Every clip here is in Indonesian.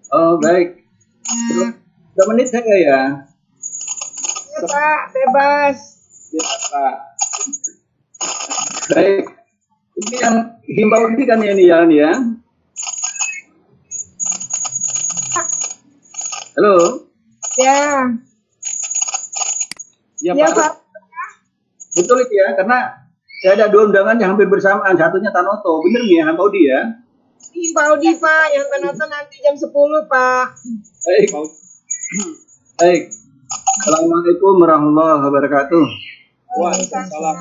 Oh, baik. Berapa menit saya ya? Ya, Pak, bebas. Ya, Pak. Baik. Ini yang himbau ini kan ya, ini ya. Halo. Ya, Ya, ya Pak. Pak. Betul itu ya, karena saya ada dua undangan yang hampir bersamaan. Satunya Tanoto. Bener nih ya, himbau dia. Pak Udi, Pak, yang akan nonton nanti jam 10, Pak. Baik. Baik. Assalamualaikum warahmatullahi wabarakatuh. Waalaikumsalam.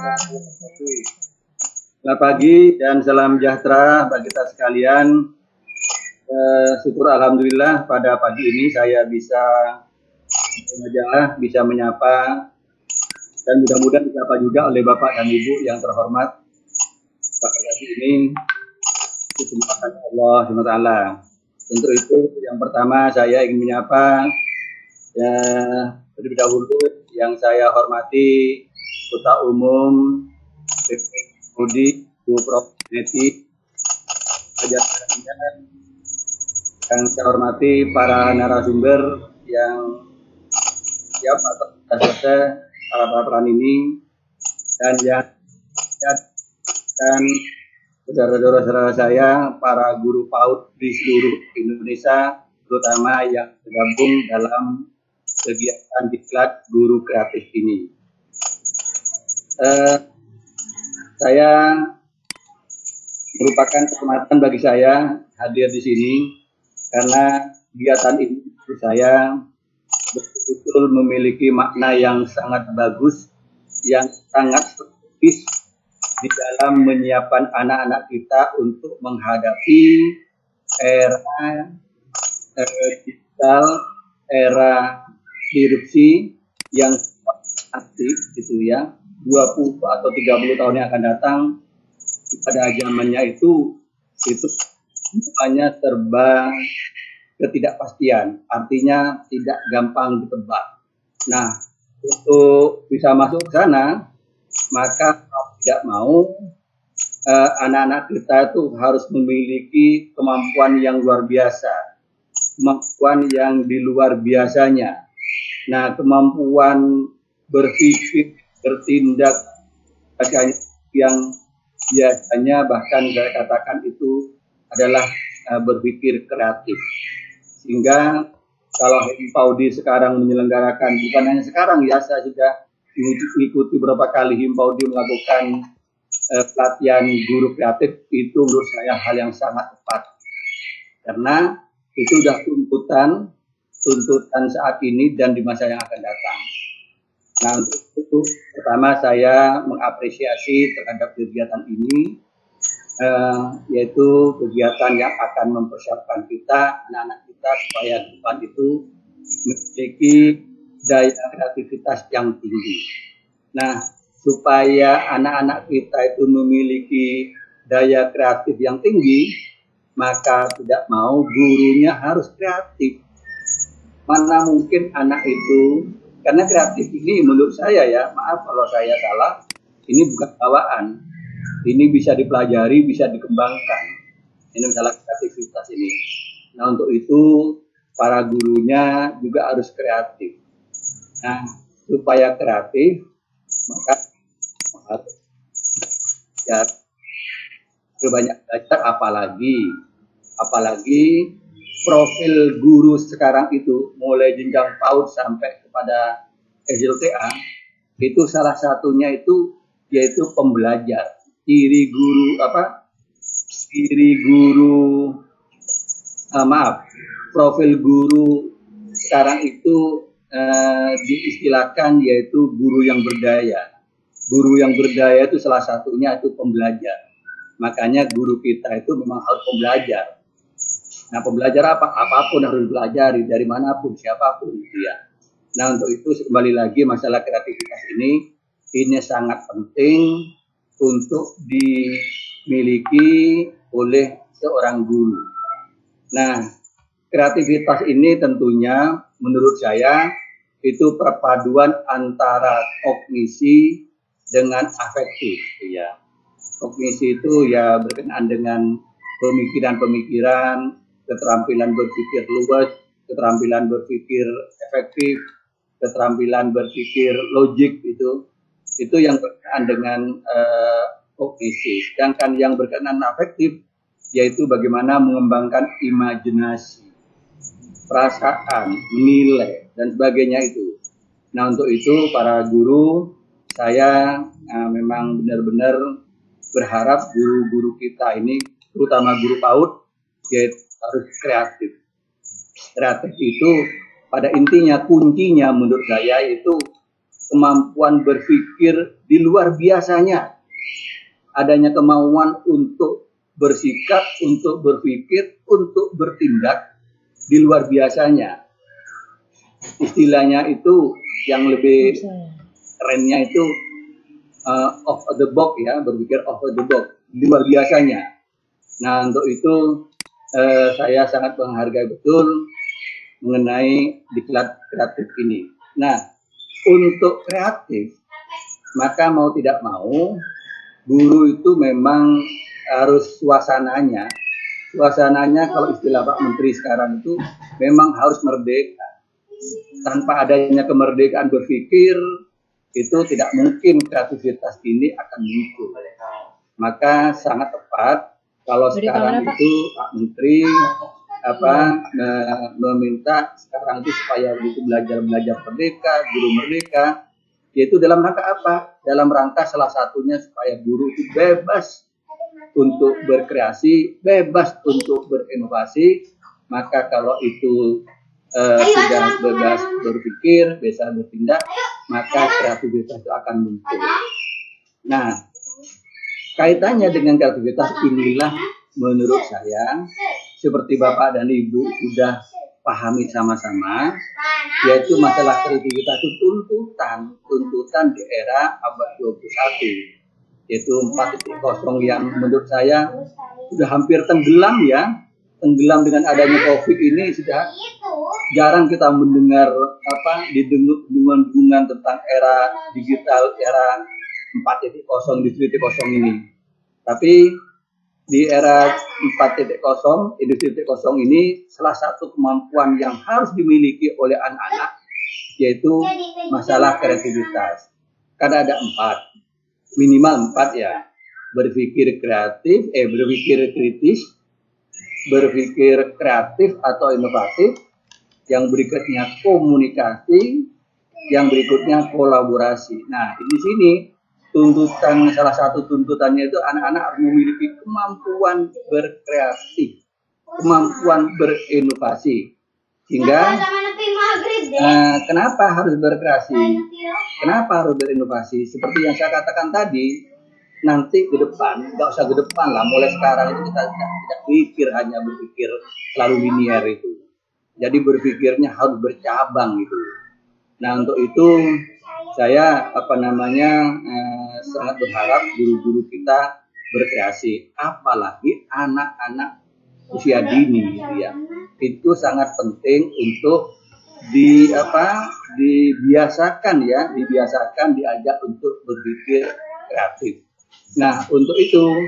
Selamat pagi dan salam sejahtera bagi kita sekalian. Syukur alhamdulillah pada pagi ini saya bisa menyapa dan mudah-mudahan disapa juga oleh Bapak dan Ibu yang terhormat pada pagi ini. Kesempatan Allah SWT. Untuk itu yang pertama saya ingin menyapa terlebih dahulu yang saya hormati Ketua Umum Budi Bu Prof. Neti, yang saya hormati para narasumber yang siap atau selesai para peran ini dan saudara-saudara saya para guru PAUD di seluruh Indonesia, terutama yang tergabung dalam kegiatan diklat guru kreatif ini. Saya merupakan kehormatan bagi saya hadir di sini karena kegiatan ini menurut saya betul-betul memiliki makna yang sangat bagus, yang sangat strategis di dalam menyiapkan anak-anak kita untuk menghadapi era digital, era disrupsi yang aktif gitu ya, 20 atau 30 tahun yang akan datang. Pada zamannya itu semuanya serba ketidakpastian, artinya tidak gampang ditebak. Nah, untuk bisa masuk ke sana, maka tidak mau anak-anak kita itu harus memiliki kemampuan yang luar biasa, kemampuan yang di luar biasanya. Nah, kemampuan berpikir, bertindak, yang biasanya bahkan saya katakan itu adalah berpikir kreatif. Sehingga kalau Himpaudi sekarang menyelenggarakan, bukan hanya sekarang ya, saya sudah mengikuti beberapa kali Himpaudi melakukan pelatihan guru kreatif, itu menurut saya hal yang sangat tepat. Karena itu sudah tuntutan saat ini dan di masa yang akan datang. Nah, untuk itu pertama saya mengapresiasi terhadap kegiatan ini, yaitu kegiatan yang akan mempersiapkan kita, anak-anak kita, supaya ke depan itu memiliki daya kreativitas yang tinggi. Nah, supaya anak-anak kita itu memiliki daya kreatif yang tinggi, maka tidak mau gurunya harus kreatif. Mana mungkin anak itu, karena kreatif ini menurut saya ya, maaf kalau saya salah, ini bukan bawaan. Ini bisa dipelajari, bisa dikembangkan. Ini masalah kreativitas ini. Nah, untuk itu para gurunya juga harus kreatif. Nah, supaya kreatif, maka harus ya banyak belajar, apalagi profil guru sekarang itu mulai jenjang PAUD sampai kepada SLTA, itu salah satunya itu yaitu pembelajar. Profil guru sekarang itu diistilahkan yaitu guru yang berdaya. Guru yang berdaya itu salah satunya itu pembelajar. Makanya guru kita itu memang harus pembelajar. Nah, pembelajar apapun harus belajar dari manapun, siapapun gitu ya. Nah, untuk itu kembali lagi masalah kreativitas ini sangat penting untuk dimiliki oleh seorang guru. Nah, kreativitas ini tentunya menurut saya itu perpaduan antara kognisi dengan afektif ya. Kognisi itu ya berkenaan dengan pemikiran-pemikiran, keterampilan berpikir luas, keterampilan berpikir efektif, keterampilan berpikir logik itu yang berkaitan dengan kognisi. Sedangkan yang berkaitan afektif yaitu bagaimana mengembangkan imajinasi, perasaan, menilai dan sebagainya itu. Nah, untuk itu para guru saya memang benar-benar berharap guru-guru kita ini, terutama guru PAUD, yaitu harus kreatif. Kreatif itu pada intinya kuncinya menurut saya itu kemampuan berpikir di luar biasanya. Adanya kemauan untuk bersikap, untuk berpikir, untuk bertindak di luar biasanya. Istilahnya itu yang lebih kerennya itu off the box ya, berpikir off the box, di luar biasanya. Nah, untuk itu saya sangat menghargai betul mengenai diklat kreatif ini. Nah, untuk kreatif, maka mau tidak mau, guru itu memang harus suasananya kalau istilah Pak Menteri sekarang itu memang harus merdeka. Tanpa adanya kemerdekaan berpikir, itu tidak mungkin kreativitas ini akan muncul. Maka sangat tepat kalau sekarang itu Pak Menteri meminta sekarang itu supaya itu belajar merdeka, guru merdeka, yaitu dalam rangka apa? Dalam rangka salah satunya supaya guru itu bebas untuk berkreasi, bebas untuk berinovasi. Maka kalau itu sudah bebas berpikir, bisa bertindak, maka kreativitas itu akan muncul. Nah, kaitannya dengan kreativitas inilah menurut saya, seperti Bapak dan Ibu sudah pahami sama-sama, yaitu masalah kreativitas itu tuntutan di era abad 21, yaitu 4.0 yang menurut saya sudah hampir tenggelam ya. Tenggelam dengan adanya COVID ini sudah jarang kita mendengar dengungan tentang era digital, era 4.0, industri 4.0 ini. Tapi di era 4.0, industri 4.0 ini salah satu kemampuan yang harus dimiliki oleh anak-anak yaitu masalah kreativitas. Karena ada 4, minimal 4 ya. Berpikir kreatif, berpikir kritis, berpikir kreatif atau inovatif, yang berikutnya komunikasi, yang berikutnya kolaborasi. Nah, di sini salah satu tuntutannya itu anak-anak harus memiliki kemampuan berkreasi, kemampuan berinovasi. Sehingga kenapa harus berkreasi? Kenapa harus berinovasi? Seperti yang saya katakan tadi, nanti ke depan, nggak usah ke depan lah, mulai sekarang itu kita tidak pikir hanya berpikir selalu linear itu. Jadi berpikirnya harus bercabang gitu. Nah, untuk itu saya sangat berharap guru-guru kita berkreasi, apalagi anak-anak usia dini gitu ya. Itu sangat penting untuk dibiasakan diajak untuk berpikir kreatif. Nah, untuk itu,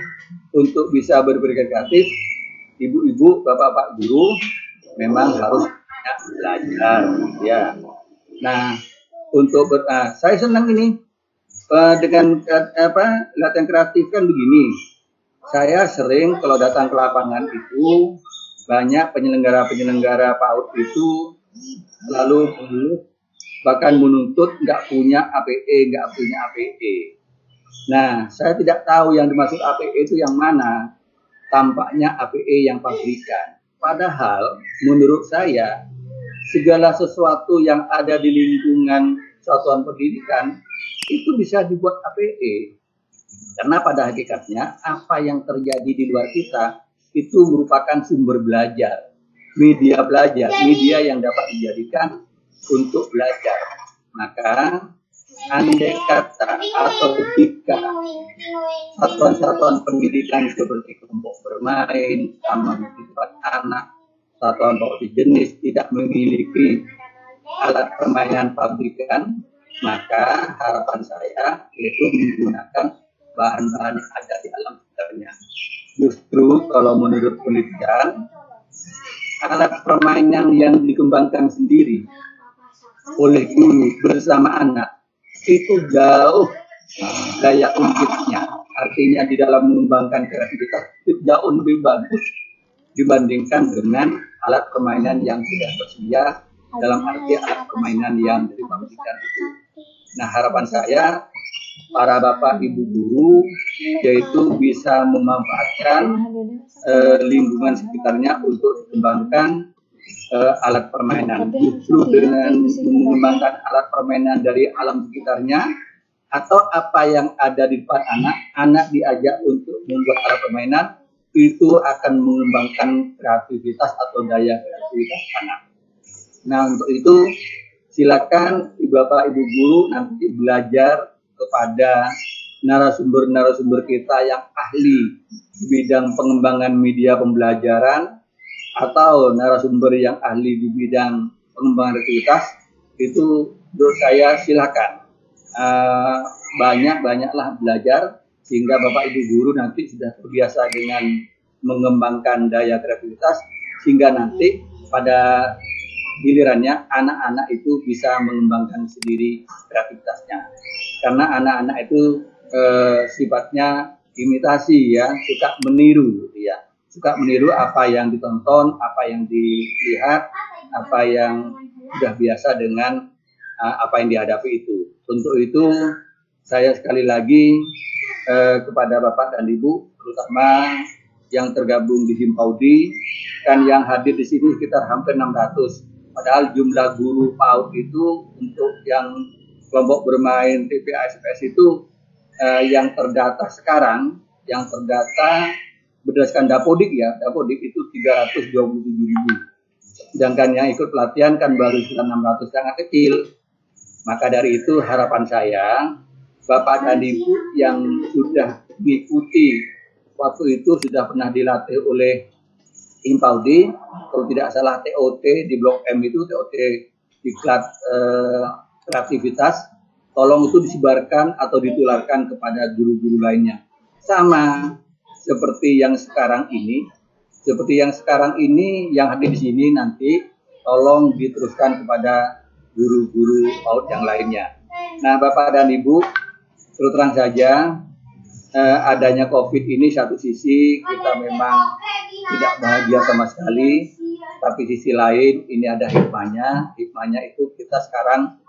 untuk bisa berpikir kreatif, ibu-ibu, bapak-bapak guru memang harus belajar, ya. Nah, saya senang ini dengan latihan kreatif kan begini. Saya sering kalau datang ke lapangan itu banyak penyelenggara PAUD itu lalu bahkan menuntut nggak punya APE. Nah, saya tidak tahu yang dimaksud APE itu yang mana. Tampaknya APE yang pabrikan. Padahal menurut saya segala sesuatu yang ada di lingkungan satuan pendidikan itu bisa dibuat APE. Karena pada hakikatnya apa yang terjadi di luar kita itu merupakan sumber belajar, media yang dapat dijadikan untuk belajar. Maka andai kata atau jika satuan-satuan pendidikan seperti kelompok bermain, taman sifat anak, satuan PAUD jenis tidak memiliki alat permainan pabrikan, maka harapan saya yaitu menggunakan bahan-bahan yang ada di alam sekitarnya. Justru kalau menurut penelitian, alat permainan yang dikembangkan sendiri oleh guru bersama anak itu jauh daya ungkitnya. Artinya di dalam mengembangkan kreativitas itu jauh lebih bagus dibandingkan dengan alat permainan yang sudah tersedia, dalam arti alat permainan yang dipamerkan itu. Nah, harapan saya para bapak ibu guru yaitu bisa memanfaatkan lingkungan sekitarnya untuk mengembangkan alat permainan. Justru dengan mengembangkan alat permainan dari alam sekitarnya atau apa yang ada di depan anak diajak untuk membuat alat permainan, itu akan mengembangkan kreativitas atau daya kreativitas anak. Nah, untuk itu silakan Bapak Ibu guru nanti belajar kepada narasumber-narasumber kita yang ahli di bidang pengembangan media pembelajaran atau narasumber yang ahli di bidang pengembangan kreativitas. Itu menurut saya silakan banyaklah belajar sehingga Bapak Ibu guru nanti sudah terbiasa dengan mengembangkan daya kreativitas sehingga nanti pada gilirannya anak-anak itu bisa mengembangkan sendiri kreativitasnya. Karena anak-anak itu sifatnya imitasi ya, suka meniru gitu ya. Suka meniru apa yang ditonton, apa yang dilihat, apa yang sudah biasa dengan apa yang dihadapi itu. Untuk itu saya sekali lagi kepada Bapak dan Ibu, terutama yang tergabung di Himpaudi, kan yang hadir di sini sekitar hampir 600. Padahal jumlah guru PAUD itu untuk yang kelompok bermain TPA SPS itu yang terdata sekarang, yang terdata berdasarkan Dapodik ya, Dapodik itu 327.000. Sedangkan yang ikut pelatihan kan baru 600, sangat kecil. Maka dari itu harapan saya, Bapak dan Ibu yang sudah mengikuti waktu itu sudah pernah dilatih oleh Himpaudi, kalau tidak salah TOT di Blok M itu TOT diklat kreativitas, tolong itu disebarkan atau ditularkan kepada guru-guru lainnya. Sama seperti yang sekarang ini, yang hadir di sini nanti tolong diteruskan kepada guru-guru PAUD yang lainnya. Nah, Bapak dan Ibu, terus terang saja adanya COVID ini satu sisi kita memang tidak bahagia sama sekali, tapi sisi lain ini ada hikmahnya. Hikmahnya itu kita sekarang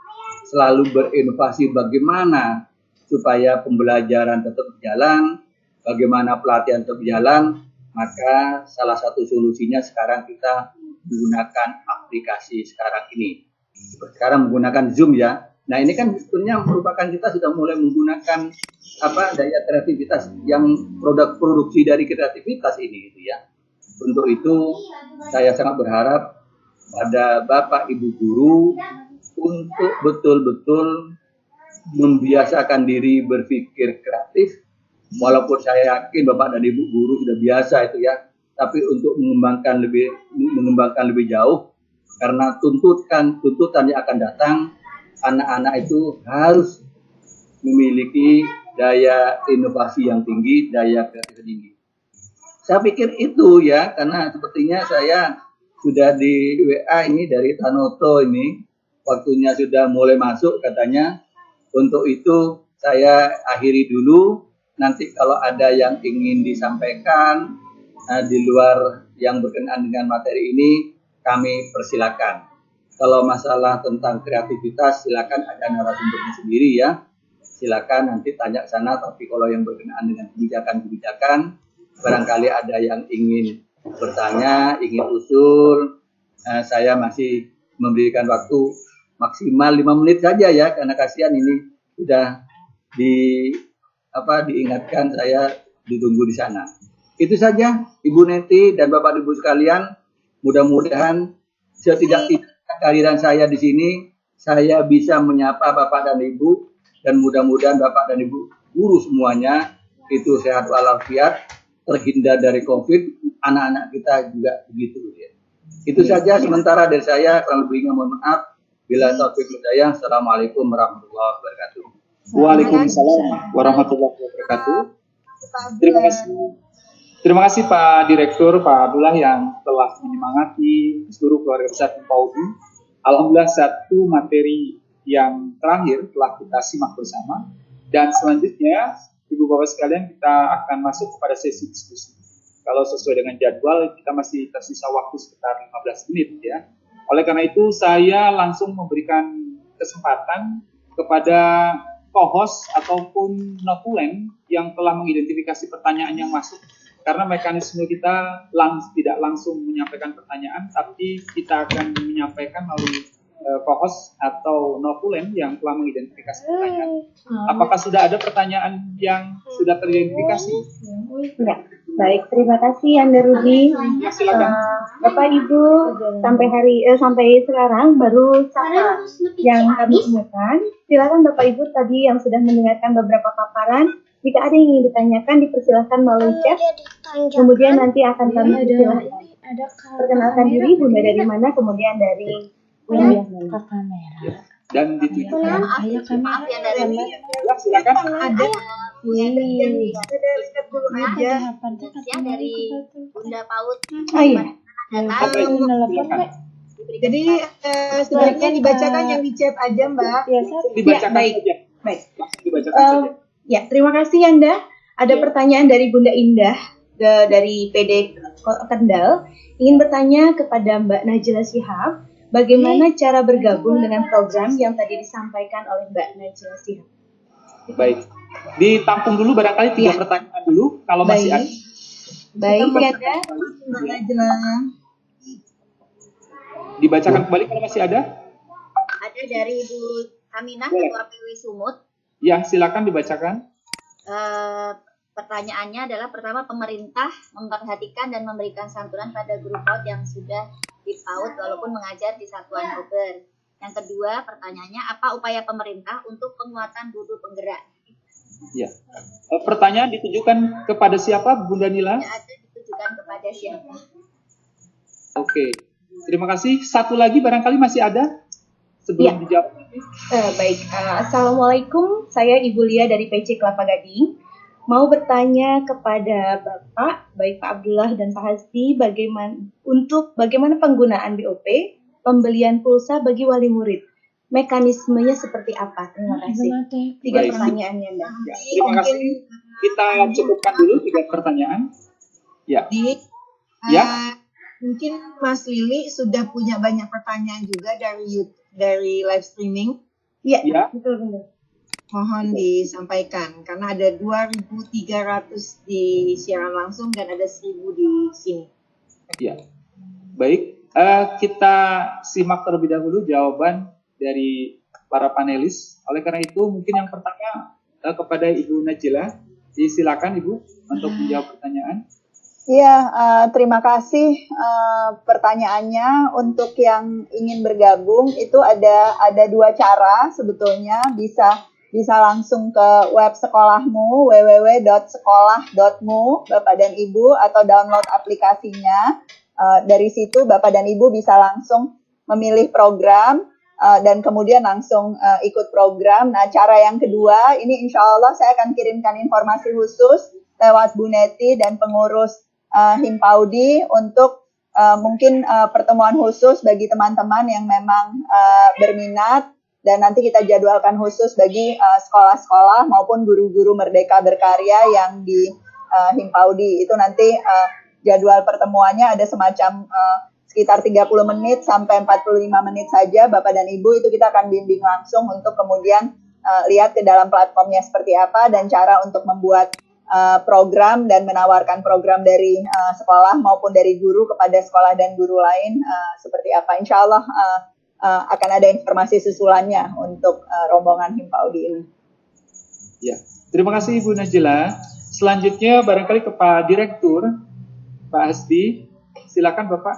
selalu berinovasi bagaimana supaya pembelajaran tetap berjalan, bagaimana pelatihan tetap berjalan. Maka salah satu solusinya sekarang kita menggunakan aplikasi sekarang ini. Sekarang menggunakan Zoom ya. Nah, ini kan sebetulnya merupakan kita sudah mulai menggunakan daya kreativitas yang produk produksi dari kreativitas ini gitu ya. Untuk itu saya sangat berharap pada Bapak Ibu guru untuk betul-betul membiasakan diri berpikir kreatif. Walaupun saya yakin Bapak dan Ibu guru sudah biasa itu ya, tapi untuk mengembangkan lebih jauh, karena tuntutan yang akan datang, anak-anak itu harus memiliki daya inovasi yang tinggi, daya kreatif tinggi. Saya pikir itu ya, karena sepertinya saya sudah di WA ini dari Tanoto ini, waktunya sudah mulai masuk katanya. Untuk itu saya akhiri dulu, nanti kalau ada yang ingin disampaikan di luar yang berkenaan dengan materi ini, kami persilakan. Kalau masalah tentang kreativitas, silakan ada narasumbernya sendiri ya. Silakan nanti tanya ke sana, tapi kalau yang berkenaan dengan kebijakan-kebijakan, barangkali ada yang ingin bertanya, ingin usul, saya masih memberikan waktu maksimal 5 menit saja ya, karena kasihan ini sudah diingatkan saya ditunggu di sana. Itu saja Ibu Neti dan Bapak Ibu sekalian, mudah-mudahan setidak-tidaknya kehadiran saya di sini, saya bisa menyapa Bapak dan Ibu, dan mudah-mudahan Bapak dan Ibu guru semuanya itu sehat walafiat, terhindar dari COVID, anak-anak kita juga begitu. Ya. Itu saja sementara dari saya, kurang lebihnya mohon maaf. Bila taufik hidayah, Assalamualaikum warahmatullahi wabarakatuh. Waalaikumsalam warahmatullahi wabarakatuh. Terima Terima kasih Pak Direktur, Pak Abdullah yang telah menyemangati seluruh keluarga besar Himpaudi. Alhamdulillah satu materi yang terakhir telah kita simak bersama. Dan selanjutnya, Ibu Bapak sekalian, kita akan masuk kepada sesi diskusi. Kalau sesuai dengan jadwal, kita masih tersisa waktu sekitar 15 menit ya. Oleh karena itu, saya langsung memberikan kesempatan kepada co-host ataupun notulen yang telah mengidentifikasi pertanyaan yang masuk. Karena mekanisme kita tidak langsung menyampaikan pertanyaan, tapi kita akan menyampaikan melalui co-host atau notulen yang telah mengidentifikasi pertanyaan. Apakah sudah ada pertanyaan yang sudah teridentifikasi? Ya, baik. Terima kasih Anda Rudi. Silakan. Bapak Ibu, sampai sekarang baru sapa yang kami temukan. Silakan Bapak Ibu tadi yang sudah mendengarkan beberapa paparan. Jika ada yang ingin ditanyakan, dipersilakan melalui chat. Kemudian nanti akan kami persilahkan. Perkenalkan diri, Bunda dari mana, kemudian dari wilayah mana. Dan ditujukan. Maaf ya dari Ya, silakan. ada dari Bunda Paut. Oh iya. Jadi sebaiknya dibacakan yang di chat aja Mbak. Dibacakan baik. saja. Baik. Langsung dibacakan saja. Ya, terima kasih Anda. Ada pertanyaan dari Bunda Indah dari PD Kendal. Ingin bertanya kepada Mbak Najila Shihab, bagaimana cara bergabung dengan program yang tadi disampaikan oleh Mbak Najila Shihab? Baik. Ditampung dulu barangkali 3 pertanyaan dulu kalau masih ada. Baik, Anda. Mbak Najla. Dibacakan kembali kalau masih ada. Ada dari Ibu Aminah, Ketua PW Sumut. Ya, silakan dibacakan. Pertanyaannya adalah pertama, pemerintah memperhatikan dan memberikan santunan pada guru PAUD yang sudah di PAUD walaupun mengajar di satuan Bogor. Yang kedua, pertanyaannya apa upaya pemerintah untuk penguatan guru penggerak? Ya. Pertanyaan ditujukan kepada siapa, Bunda Nila? Yang ada ditujukan kepada siapa? Oke. Terima kasih. Satu lagi barangkali masih ada sebelum dijawab. Baik, Assalamualaikum. Saya Ibu Lia dari PC Kelapa Gading. Mau bertanya kepada Bapak, baik Pak Abdullah dan Pak Hasbi, bagaimana penggunaan BOP, pembelian pulsa bagi wali murid. Mekanismenya seperti apa? Terima kasih. 3 Baik. pertanyaannya, Anda. Ya, terima kasih. Kita cukupkan dulu 3 pertanyaan. Ya. Ya. Mungkin Mas Lili sudah punya banyak pertanyaan juga dari live streaming. Iya, Ya. betul. Mohon disampaikan karena ada 2.300 di siaran langsung dan ada 1.000 di sini. Ya. Baik. Kita simak terlebih dahulu jawaban dari para panelis. Oleh karena itu, mungkin yang pertama kepada Ibu Najila. Silakan Ibu untuk menjawab pertanyaan. Ya, terima kasih pertanyaannya. Untuk yang ingin bergabung itu ada 2 cara sebetulnya. Bisa langsung ke web sekolahmu www.sekolah.mu Bapak dan Ibu, atau download aplikasinya. Dari situ Bapak dan Ibu bisa langsung memilih program dan kemudian langsung ikut program. Nah, cara yang kedua ini insya Allah saya akan kirimkan informasi khusus lewat Bu Neti dan pengurus Himpaudi untuk mungkin pertemuan khusus bagi teman-teman yang memang berminat, dan nanti kita jadwalkan khusus bagi sekolah-sekolah maupun guru-guru merdeka berkarya yang di Himpaudi. Itu nanti jadwal pertemuannya ada semacam sekitar 30 menit sampai 45 menit saja Bapak dan Ibu. Itu kita akan bimbing langsung untuk kemudian lihat ke dalam platformnya seperti apa dan cara untuk membuat program dan menawarkan program dari sekolah maupun dari guru kepada sekolah dan guru lain seperti apa. Insya Allah akan ada informasi susulannya untuk rombongan Himpaudi ini. Ya, terima kasih Ibu Najila. Selanjutnya barangkali ke Pak Direktur, Pak Hasbi. Silakan Bapak.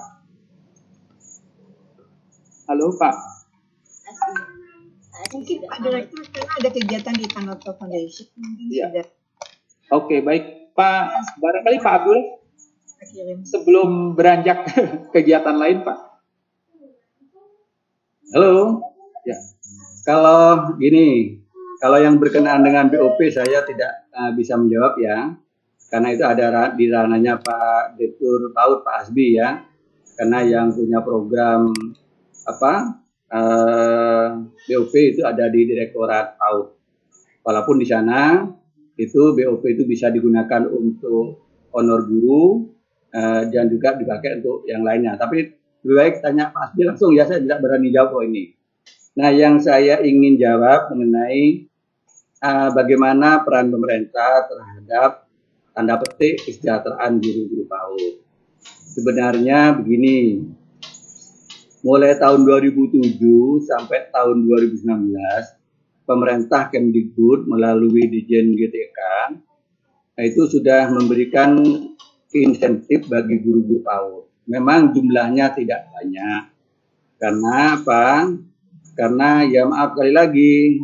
Halo Pak. Mungkin Pak Direktur karena ada kegiatan di Tanoto Foundation. Mungkin sudah Oke, baik. Pak, barangkali Pak Abdul kirim. sebelum beranjak ke kegiatan lain, Pak. Halo. Ya. Kalau yang berkenaan dengan BOP saya tidak bisa menjawab ya. karena itu ada di ranahnya Pak Direktur PAUD Pak Asbi ya, karena yang punya program BOP itu ada di Direktorat PAUD. Walaupun di sana itu BOP itu bisa digunakan untuk honor guru dan juga dipakai untuk yang lainnya. Tapi lebih baik tanya Pak Asbi langsung ya, saya tidak berani jawab ini. Nah, yang saya ingin jawab mengenai bagaimana peran pemerintah terhadap tanda petik kesejahteraan guru-guru PAUD. Sebenarnya begini, mulai tahun 2007 sampai tahun 2019, pemerintah Kemdikbud melalui Dirjen GTK itu sudah memberikan insentif bagi guru-guru PAUD. Memang jumlahnya tidak banyak. Karena apa? Karena ya maaf sekali lagi,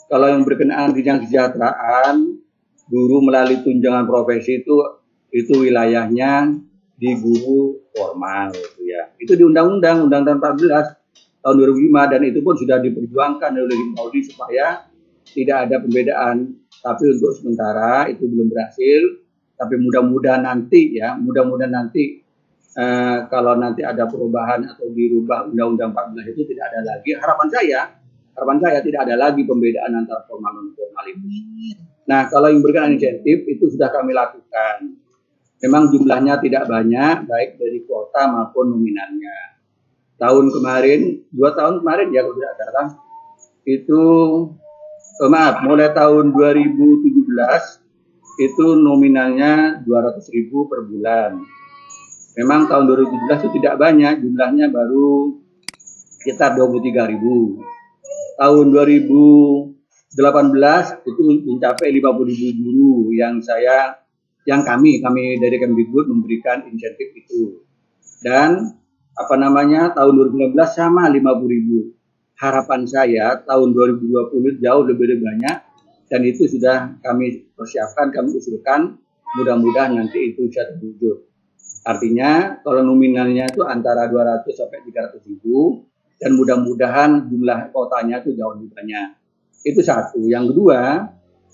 kalau yang berkenaan bidang kesejahteraan, guru melalui tunjangan profesi itu wilayahnya di guru formal gitu ya. Itu di Undang-Undang 14 tahun 2005 dan itu pun sudah diperjuangkan oleh Audi supaya tidak ada pembedaan. Tapi untuk sementara itu belum berhasil. Tapi mudah-mudahan nanti kalau nanti ada perubahan atau dirubah Undang-Undang 14 itu tidak ada lagi. Harapan saya tidak ada lagi pembedaan antara formal dan formal itu. Nah, kalau yang berkenaan insentif itu sudah kami lakukan. Memang jumlahnya tidak banyak, baik dari kuota maupun nominalnya. Tahun kemarin, 2 tahun kemarin ya kalau tidak salah, itu mulai tahun 2017 itu nominalnya 200.000 per bulan. Memang tahun 2017 itu tidak banyak, jumlahnya baru sekitar 23.000. Tahun 2018 itu mencapai 50.000 guru yang kami dari Kemdikbud memberikan insentif itu. Dan tahun 2019 sama 50.000. Harapan saya tahun 2020 jauh lebih banyak dan itu sudah kami persiapkan, kami usulkan, mudah-mudahan nanti itu bisa terwujud. Artinya kalau nominalnya itu antara 200 sampai 300.000 dan mudah-mudahan jumlah kotanya itu jauh lebih banyak. Itu satu. Yang kedua,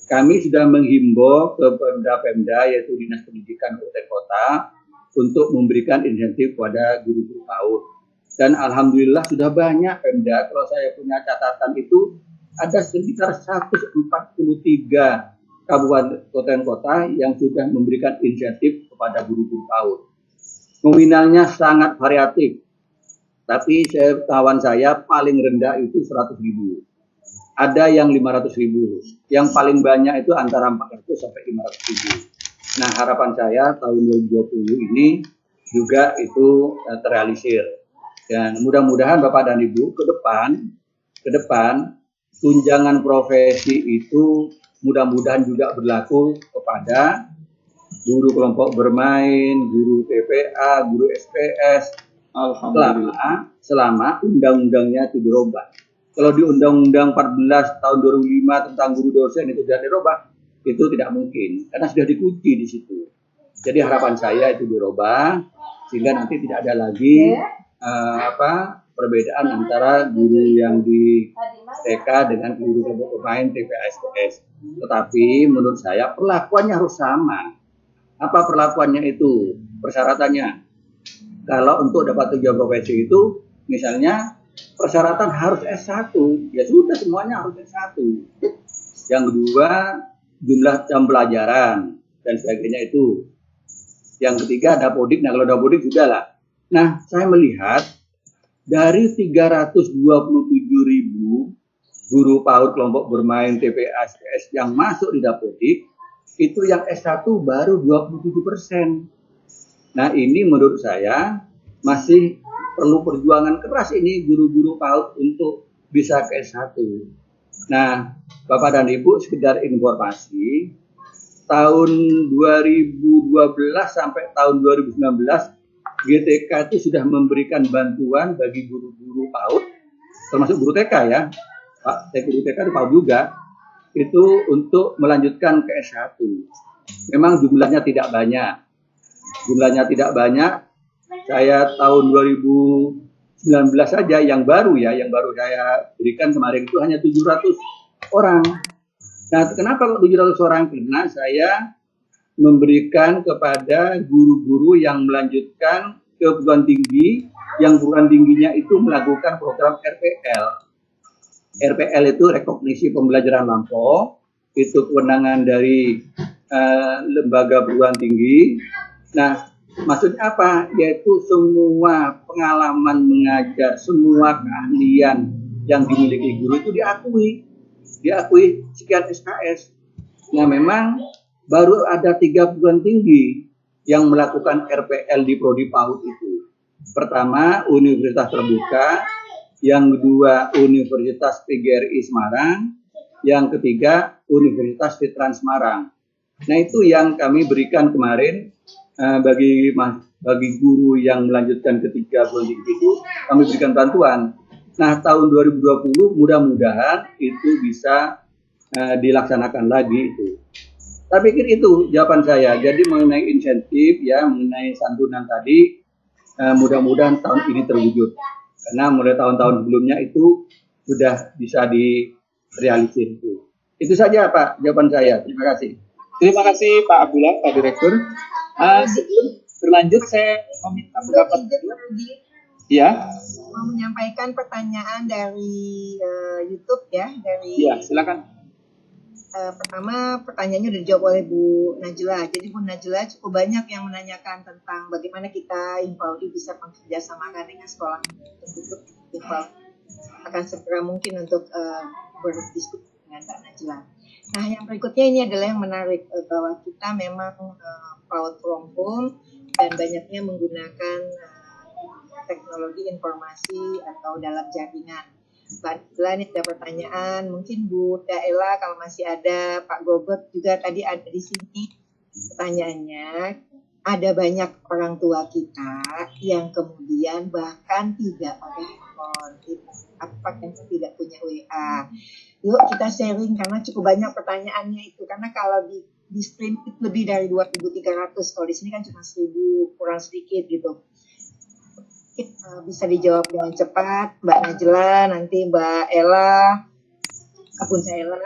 kami sudah menghimbau ke Pemda yaitu Dinas Pendidikan Kabupaten Kota untuk memberikan insentif kepada guru-guru PAUD. Dan alhamdulillah sudah banyak Pemda, kalau saya punya catatan itu ada sekitar 143 kabupaten kota yang sudah memberikan insentif kepada guru-guru PAUD. Nominalnya sangat variatif, tapi kawan saya paling rendah itu 100.000. Ada yang 500.000, yang paling banyak itu antara 400 sampai 500.000. Nah, harapan saya tahun 2020 ini juga itu terrealisir. Dan mudah-mudahan Bapak dan Ibu ke depan tunjangan profesi itu mudah-mudahan juga berlaku kepada guru kelompok bermain, guru TPA, guru SPS, selama undang-undangnya itu dirubah. Kalau di Undang-Undang 14 tahun 2005 tentang guru dosen itu tidak dirubah, itu tidak mungkin karena sudah dikunci di situ. Jadi harapan saya itu dirubah sehingga nanti tidak ada lagi perbedaan antara guru yang di TK dengan guru kelompok bermain TPA SPS. Tetapi menurut saya perlakuannya harus sama. Apa perlakuannya itu? Persyaratannya. Kalau untuk dapat tunjangan profesi itu, misalnya persyaratan harus S1. Ya sudah, semuanya harus S1. Yang kedua, jumlah jam pelajaran dan sebagainya itu. Yang ketiga, dapodik. Nah, kalau dapodik sudah lah. Nah, saya melihat dari 327.000 guru PAUD kelompok bermain TPA SPS yang masuk di dapodik, itu yang S1 baru 27%. Nah, ini menurut saya masih perlu perjuangan keras ini guru-guru PAUD untuk bisa ke S1. Nah, Bapak dan Ibu, sekedar informasi, tahun 2012 sampai tahun 2019, GTK itu sudah memberikan bantuan bagi guru-guru PAUD, termasuk guru TK ya, Pak, guru TK itu PAUD juga, itu untuk melanjutkan ke S1. Memang jumlahnya tidak banyak. Saya tahun 2019 saja yang baru saya berikan kemarin itu hanya 700 orang. Nah, kenapa 700 orang? Karena saya memberikan kepada guru-guru yang melanjutkan ke perguruan tinggi, yang perguruan tingginya itu melakukan program RPL. RPL itu rekognisi pembelajaran lampau, itu kewenangan dari lembaga perguruan tinggi. Nah, maksudnya apa? Yaitu semua pengalaman mengajar, semua keahlian yang dimiliki guru itu diakui sekian SKS. Nah, memang baru ada 3 perguruan tinggi yang melakukan RPL di Prodi PAUD itu. Pertama, Universitas Terbuka, yang kedua Universitas PGRI Semarang, yang ketiga Universitas Veteran Semarang. Nah, itu yang kami berikan kemarin bagi guru yang melanjutkan ketiga perguruan tinggi itu, kami berikan bantuan. Nah, tahun 2020 mudah-mudahan itu bisa dilaksanakan lagi itu. Tapi pikir itu jawaban saya. Jadi mengenai insentif ya, mengenai santunan tadi, mudah-mudahan tahun ini terwujud. Karena mulai tahun-tahun sebelumnya itu sudah bisa direalisir itu. Itu saja Pak jawaban saya. Terima kasih. Terima kasih Pak Abdullah, Pak Direktur. Sebelum berlanjut, saya meminta pendapat. Ya. Mau menyampaikan pertanyaan dari YouTube ya, dari. Ya, silakan. Pertama pertanyaannya sudah dijawab oleh Bu Najla. Jadi Bu Najla cukup banyak yang menanyakan tentang bagaimana kita Invaldi bisa bekerjasamakan dengan sekolah untuk Invaldi akan segera mungkin untuk berdiskusi dengan Mbak Najla. Nah, yang berikutnya ini adalah yang menarik bahwa kita memang PAUD from home dan banyaknya menggunakan teknologi informasi atau dalam jaringan. Mbak Najla, ini ada pertanyaan, mungkin Bu Daela kalau masih ada, Pak Gogot juga tadi ada di sini. Pertanyaannya, ada banyak orang tua kita yang kemudian bahkan tidak pakai handphone, apa yang tidak punya WA. Yuk kita sharing karena cukup banyak pertanyaannya itu. Karena kalau di stream lebih dari 2.300, kalau di sini kan cuma 1.000 kurang sedikit gitu. Bisa dijawab dengan cepat, Mbak Najla, nanti Mbak Ella, Bunda Ella,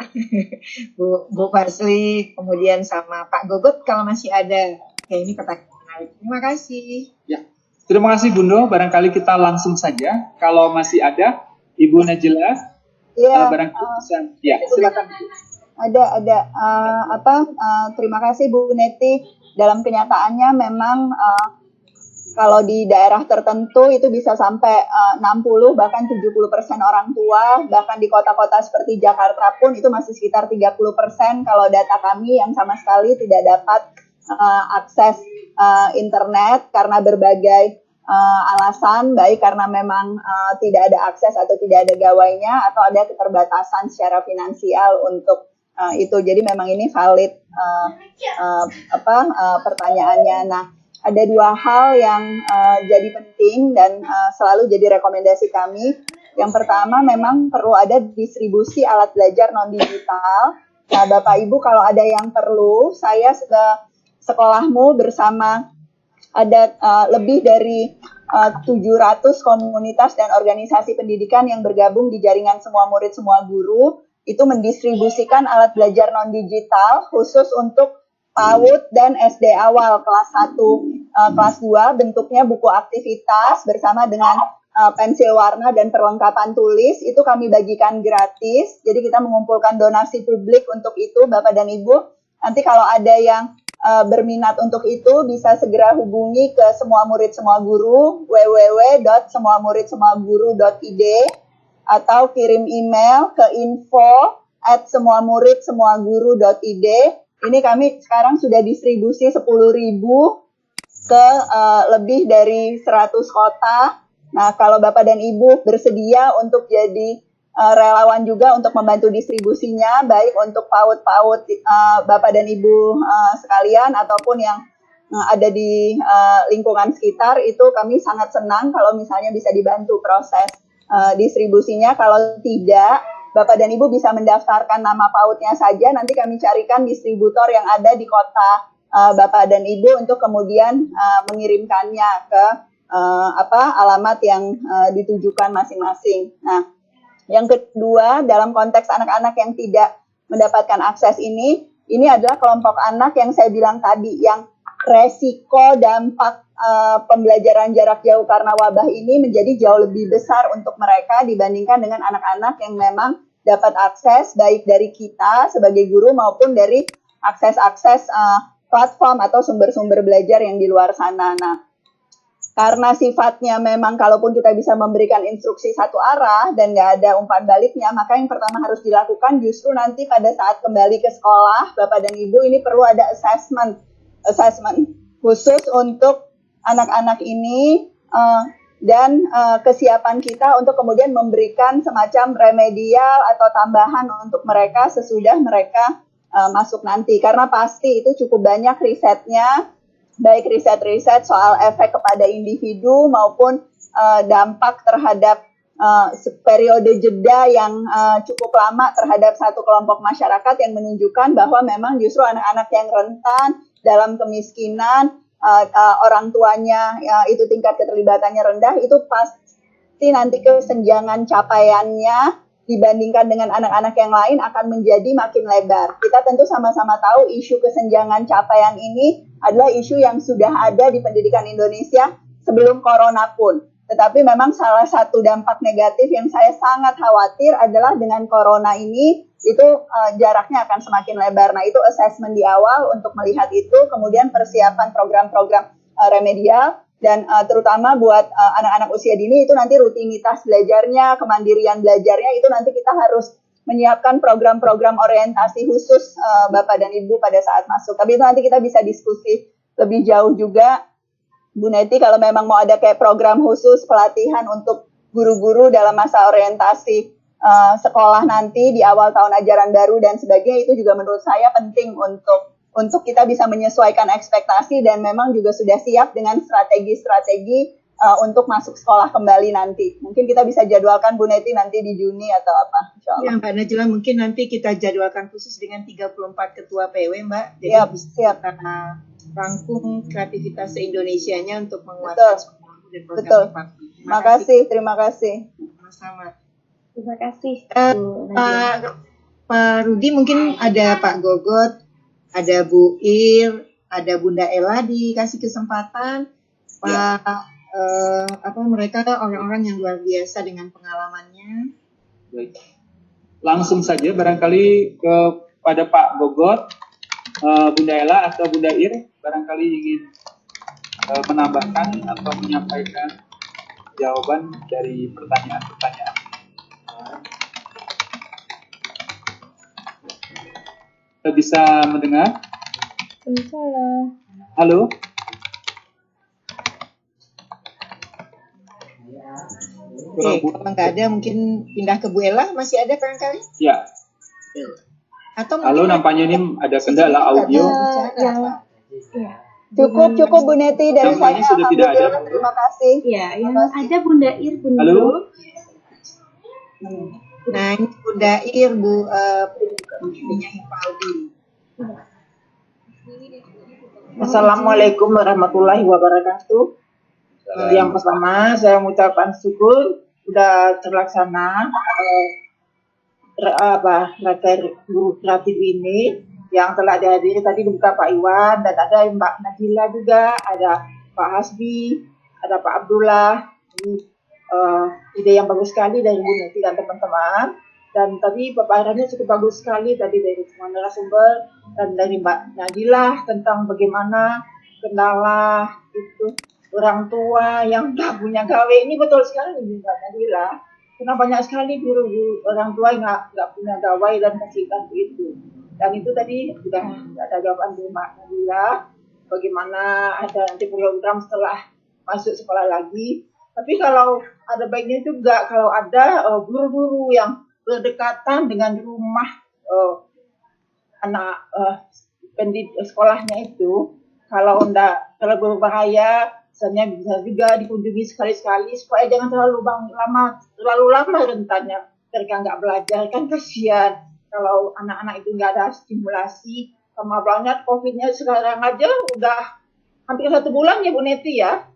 Bu Pasli, kemudian sama Pak Gogot kalau masih ada. Ya, ini pertanyaan menarik. Terima kasih. Ya, terima kasih Bunda. Barangkali kita langsung saja. Kalau masih ada, Ibu Najla, barangkali bisa. Ya, silakan. Ada. Terima kasih Bu Neti. Dalam kenyataannya memang kalau di daerah tertentu itu bisa sampai 60 bahkan 70% orang tua, bahkan di kota-kota seperti Jakarta pun itu masih sekitar 30% kalau data kami yang sama sekali tidak dapat akses internet karena berbagai alasan, baik karena memang tidak ada akses atau tidak ada gawainya atau ada keterbatasan secara finansial untuk itu. Jadi memang ini valid pertanyaannya. Nah, ada 2 hal yang jadi penting dan selalu jadi rekomendasi kami. Yang pertama memang perlu ada distribusi alat belajar non-digital. Nah, Bapak Ibu kalau ada yang perlu, saya sekolahmu bersama ada lebih dari 700 komunitas dan organisasi pendidikan yang bergabung di jaringan Semua Murid Semua Guru, itu mendistribusikan alat belajar non-digital khusus untuk PAUD dan SD awal kelas 1, kelas 2, bentuknya buku aktivitas bersama dengan pensil warna dan perlengkapan tulis, itu kami bagikan gratis. Jadi kita mengumpulkan donasi publik untuk itu, Bapak dan Ibu. Nanti kalau ada yang berminat untuk itu, bisa segera hubungi ke Semua Murid Semua Guru, www.semuamuridsemuaguru.id, atau kirim email ke info@semuamuridsemuaguru.id. Ini kami sekarang sudah distribusi 10.000 ke lebih dari 100 kota. Nah, kalau Bapak dan Ibu bersedia untuk jadi relawan juga untuk membantu distribusinya, baik untuk PAUD Bapak dan Ibu sekalian ataupun yang ada di lingkungan sekitar, itu kami sangat senang kalau misalnya bisa dibantu proses distribusinya. Kalau tidak, Bapak dan Ibu bisa mendaftarkan nama PAUD-nya saja, nanti kami carikan distributor yang ada di kota Bapak dan Ibu untuk kemudian mengirimkannya ke alamat yang ditujukan masing-masing. Nah, yang kedua, dalam konteks anak-anak yang tidak mendapatkan akses ini, ini adalah kelompok anak yang saya bilang tadi, yang resiko dampak pembelajaran jarak jauh karena wabah ini menjadi jauh lebih besar untuk mereka dibandingkan dengan anak-anak yang memang dapat akses baik dari kita sebagai guru maupun dari akses-akses platform atau sumber-sumber belajar yang di luar sana. Nah, karena sifatnya memang kalaupun kita bisa memberikan instruksi satu arah dan nggak ada umpan baliknya, maka yang pertama harus dilakukan justru nanti pada saat kembali ke sekolah, Bapak dan Ibu, ini perlu ada assessment khusus untuk anak-anak ini dan kesiapan kita untuk kemudian memberikan semacam remedial atau tambahan untuk mereka sesudah mereka masuk nanti. Karena pasti itu cukup banyak risetnya, baik riset-riset soal efek kepada individu maupun dampak terhadap periode jeda yang cukup lama terhadap satu kelompok masyarakat yang menunjukkan bahwa memang justru anak-anak yang rentan dalam kemiskinan, orang tuanya itu tingkat keterlibatannya rendah, itu pasti nanti kesenjangan capaiannya dibandingkan dengan anak-anak yang lain akan menjadi makin lebar. Kita tentu sama-sama tahu isu kesenjangan capaian ini adalah isu yang sudah ada di pendidikan Indonesia sebelum corona pun. Tetapi memang salah satu dampak negatif yang saya sangat khawatir adalah dengan corona ini itu jaraknya akan semakin lebar. Nah, itu assessment di awal untuk melihat itu, kemudian persiapan program-program remedial, dan terutama buat anak-anak usia dini itu nanti rutinitas belajarnya, kemandirian belajarnya itu nanti kita harus menyiapkan program-program orientasi khusus Bapak dan Ibu pada saat masuk. Tapi itu nanti kita bisa diskusi lebih jauh juga, Bu Neti, kalau memang mau ada kayak program khusus pelatihan untuk guru-guru dalam masa orientasi sekolah nanti di awal tahun ajaran baru dan sebagainya, itu juga menurut saya penting untuk kita bisa menyesuaikan ekspektasi dan memang juga sudah siap dengan strategi-strategi untuk masuk sekolah kembali nanti. Mungkin kita bisa jadwalkan Bu Neti nanti di Juni atau apa, insya Allah. Ya, Mbak Najla, mungkin nanti kita jadwalkan khusus dengan 34 ketua PW, Mbak. Jadi siap. Kita rangkum kreativitas se-Indonesianya untuk menguatkan sekolah dan program. Betul. Terima kasih. Sama-sama. Terima kasih. Pak Rudi, mungkin ada Pak Gogot, ada Bu Ir, ada Bunda Ella dikasih kesempatan. Pak, mereka orang-orang yang luar biasa dengan pengalamannya. Baik. Langsung saja barangkali kepada Pak Gogot, Bunda Ella atau Bunda Ir barangkali ingin menambahkan atau menyampaikan jawaban dari pertanyaan-pertanyaan. Kita bisa mendengar? Halo? Oke, kalau nggak ada mungkin pindah ke Bu Ella, masih ada barangkali? Ya. Atau Halo, nampaknya ini ada kendala audio. Cukup Bu Neti dari saya. Sudah tidak ada. Terima kasih. Ya, yang ada Bunda Ir, Bunda. Halo? Nah, ini Bunda Ir, Bu Aldi. Assalamualaikum warahmatullahi wabarakatuh. Yang pertama, saya mengucapkan syukur sudah terlaksana guru kreatif ini yang telah dihadiri tadi juga Pak Iwan dan ada Mbak Najila juga, ada Pak Hasbi, ada Pak Abdullah. Ini ide yang bagus sekali dari Bu Neti dan teman-teman. Dan tadi paparannya cukup bagus sekali tadi dari semua narasumber dan dari Mbak Najila tentang bagaimana kendala itu orang tua yang tak punya gawe. Ini betul sekali Mbak Najila. Karena banyak sekali guru-guru orang tua yang nggak punya gawe dan kasihan itu. Dan itu tadi sudah ada jawaban dari Mbak Najila. Bagaimana ada nanti program setelah masuk sekolah lagi. Tapi kalau ada baiknya juga kalau ada guru-guru yang berdekatan dengan rumah anak pendidik sekolahnya itu, kalau tidak terlalu berbahaya, misalnya bisa juga dikunjungi sekali-sekali supaya jangan terlalu lama rentannya mereka nggak belajar, kan kasihan kalau anak-anak itu nggak ada stimulasi. Sama banget COVID-nya sekarang aja udah hampir 1 bulan ya Bu Neti ya.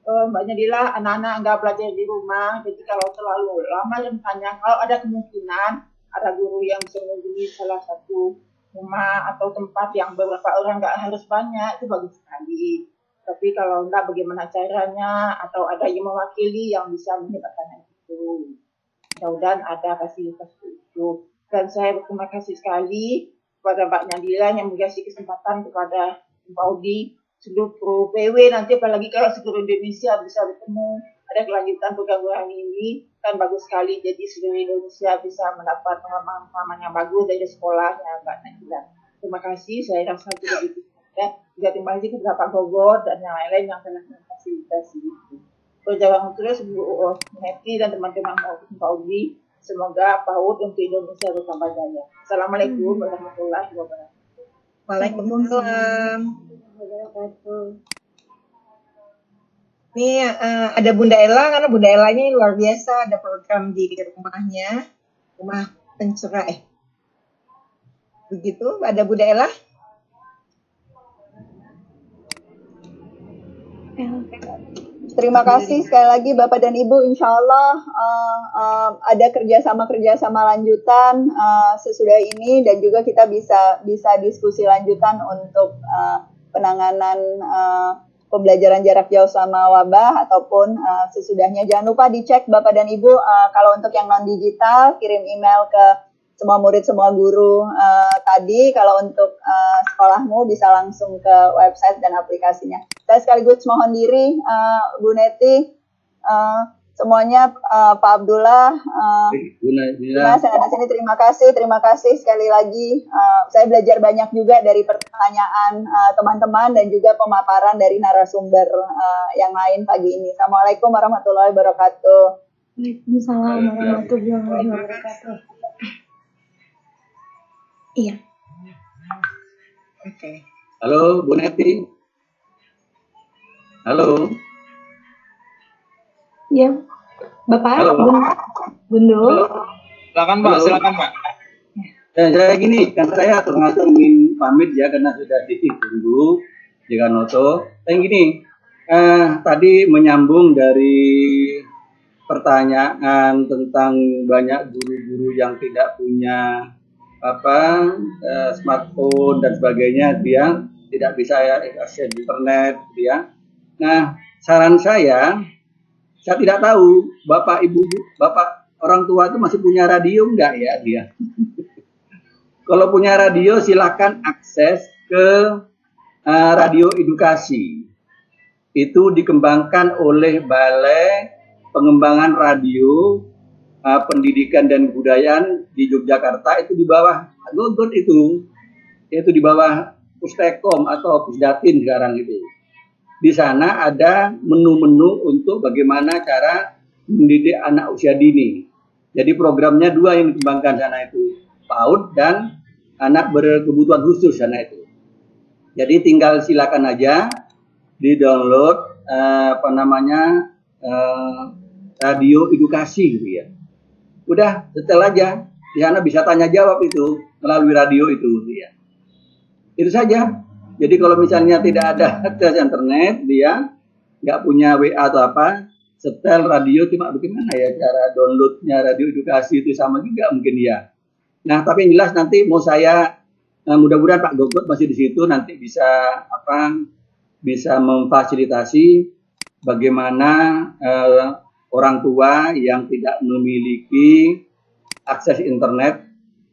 Mbak Nadila, anak-anak nggak belajar di rumah, jadi kalau terlalu lama rentannya, kalau ada kemungkinan ada guru yang bisa mengunjungi salah satu rumah atau tempat yang beberapa orang, nggak harus banyak, itu bagus sekali. Tapi kalau enggak, bagaimana caranya, atau ada yang mewakili yang bisa menyebarkan hal itu. Mudah-mudahan ada fasilitas itu. Dan saya berterima kasih sekali kepada Mbak Nadila yang mengasih kesempatan kepada Pak Audi, seluruh Pro PW, nanti apalagi kalau seluruh Indonesia bisa bertemu, ada kelanjutan program ini, kan bagus sekali. Jadi seluruh Indonesia bisa mendapat pengalaman yang bagus dari sekolahnya Mbak Nadila. Terima kasih, saya rasa juga itu. Ya, juga terima kasih kepada Pak Gogor dan yang lain-lain yang telah memfasilitasi itu. Berjalan terus Bu Neti dan teman-teman Pak Audi. Semoga PAUD untuk Indonesia bertambah jaya. Assalamualaikum warahmatullahi wabarakatuh. Waalaikumsalam. Nih ada Bunda Ella, karena Bunda Ellanya luar biasa, ada program di rumahnya, rumah pencerai. Begitu, ada Bunda Ella. Terima kasih sekali lagi Bapak dan Ibu. Insya Allah ada kerjasama lanjutan sesudah ini, dan juga kita bisa diskusi lanjutan untuk penanganan pembelajaran jarak jauh selama wabah ataupun sesudahnya. Jangan lupa dicek Bapak dan Ibu, kalau untuk yang non digital kirim email ke semua murid, semua guru tadi. Kalau untuk sekolahmu bisa langsung ke website dan aplikasinya. Saya sekaligus mohon diri, Bu Neti, semuanya, Pak Abdullah, Mas yang ada sini, terima kasih sekali lagi. Saya belajar banyak juga dari pertanyaan teman-teman dan juga pemaparan dari narasumber yang lain pagi ini. Assalamualaikum warahmatullahi wabarakatuh. Waalaikumsalam warahmatullahi wabarakatuh. Iya. Oke. Halo, Bu Neti. Halo. Iya. Bapak, Halo. Bunda. Silakan Pak, silakan Pak. Saya gini, kan saya termasuk ingin pamit ya, karena sudah ditunggu di Kanoto. Saya gini, tadi menyambung dari pertanyaan tentang banyak guru-guru yang tidak punya smartphone dan sebagainya, dia tidak bisa akses internet, dia. Nah, saran saya tidak tahu Bapak Ibu, Bapak orang tua itu masih punya radio enggak ya dia? Kalau punya radio silakan akses ke radio edukasi. Itu dikembangkan oleh Balai Pengembangan Radio Pendidikan dan Kebudayaan di Yogyakarta, itu di bawah Gogot itu di bawah Pustekom atau Pusdatin sekarang itu. Di sana ada menu-menu untuk bagaimana cara mendidik anak usia dini. Jadi programnya dua yang dikembangkan sana itu, PAUD dan anak berkebutuhan khusus sana itu. Jadi tinggal silakan aja di-download radio edukasi gitu ya. Udah, setel aja. Di sana bisa tanya jawab itu melalui radio itu ya. Itu saja. Jadi kalau misalnya tidak ada akses internet, dia nggak punya WA atau apa, setel radio, cuma bagaimana ya cara downloadnya radio edukasi itu sama juga mungkin ya. Nah, tapi yang jelas nanti mau saya, mudah-mudahan Pak Gogot masih di situ, nanti bisa memfasilitasi bagaimana orang tua yang tidak memiliki akses internet,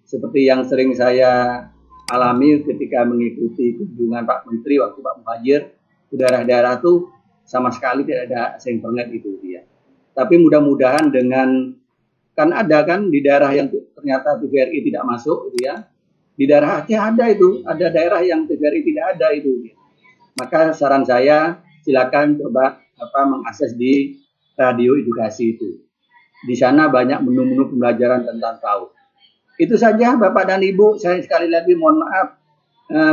seperti yang sering saya alami ketika mengikuti kunjungan Pak Menteri waktu Pak Muhajir ke daerah-daerah itu sama sekali tidak ada akses internet itu dia. Tapi mudah-mudahan dengan, kan ada kan di daerah yang ternyata TVRI tidak masuk gitu ya. Di daerah Aceh ada itu, ada daerah yang TVRI tidak ada itu. Gitu. Maka saran saya silakan coba mengakses di radio edukasi itu. Di sana banyak menu-menu pembelajaran tentang PAUD. Itu saja Bapak dan Ibu. Saya sekali lagi mohon maaf,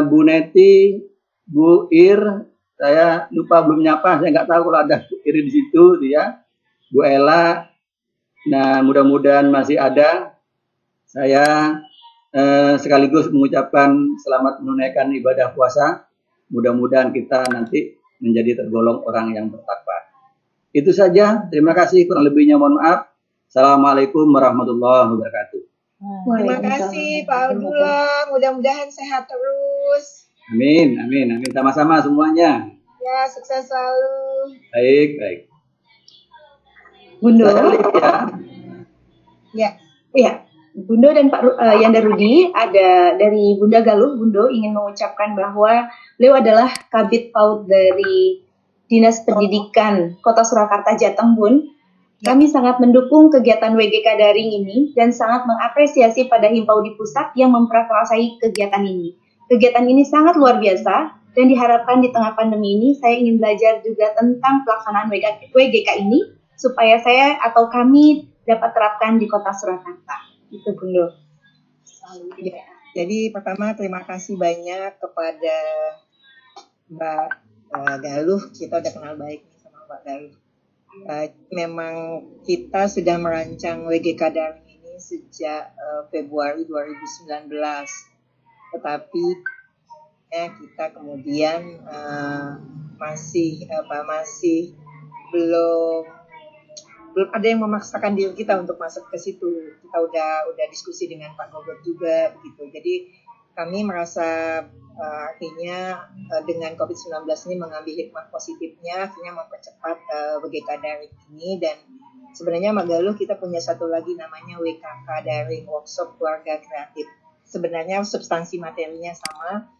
Bu Neti, Bu Ir, saya lupa belum nyapa. Saya nggak tahu kalau ada Bu Ir di situ, dia, Bu Ella. Nah, mudah-mudahan masih ada. Saya sekaligus mengucapkan selamat menunaikan ibadah puasa. Mudah-mudahan kita nanti menjadi tergolong orang yang bertakwa. Itu saja. Terima kasih. Kurang lebihnya mohon maaf. Assalamualaikum warahmatullahi wabarakatuh. Terima kasih Pak Abdullah, mudah-mudahan sehat terus. Amin, amin, amin. Sama-sama semuanya. Ya, sukses selalu. Baik, baik. Bundo. Ya. Iya, Bundo dan Pak Yanda Rudi, ada dari Bunda Galuh. Bundo ingin mengucapkan bahwa beliau adalah Kabid PAUD dari Dinas Pendidikan Kota Surakarta, Jateng, Bun. Kami sangat mendukung kegiatan WGK Daring ini dan sangat mengapresiasi pada Himpaudi Pusat yang memprakarsai kegiatan ini. Kegiatan ini sangat luar biasa dan diharapkan di tengah pandemi ini saya ingin belajar juga tentang pelaksanaan WGK ini supaya saya atau kami dapat terapkan di Kota Surakarta. Itu Bundo. Ya, jadi pertama terima kasih banyak kepada Mbak Galuh. Kita udah kenal baik nih sama Mbak Galuh. Memang kita sudah merancang WGK Daring ini sejak Februari 2019, tetapi kita kemudian masih belum ada yang memaksakan diri kita untuk masuk ke situ. Kita udah diskusi dengan Pak Gogot juga begitu. Jadi kami merasa akhirnya dengan COVID-19 ini mengambil hikmah positifnya, akhirnya mempercepat WGK Daring ini. Dan sebenarnya Mbak Galuh kita punya satu lagi namanya WKK Daring, Workshop Keluarga Kreatif. Sebenarnya substansi materinya sama,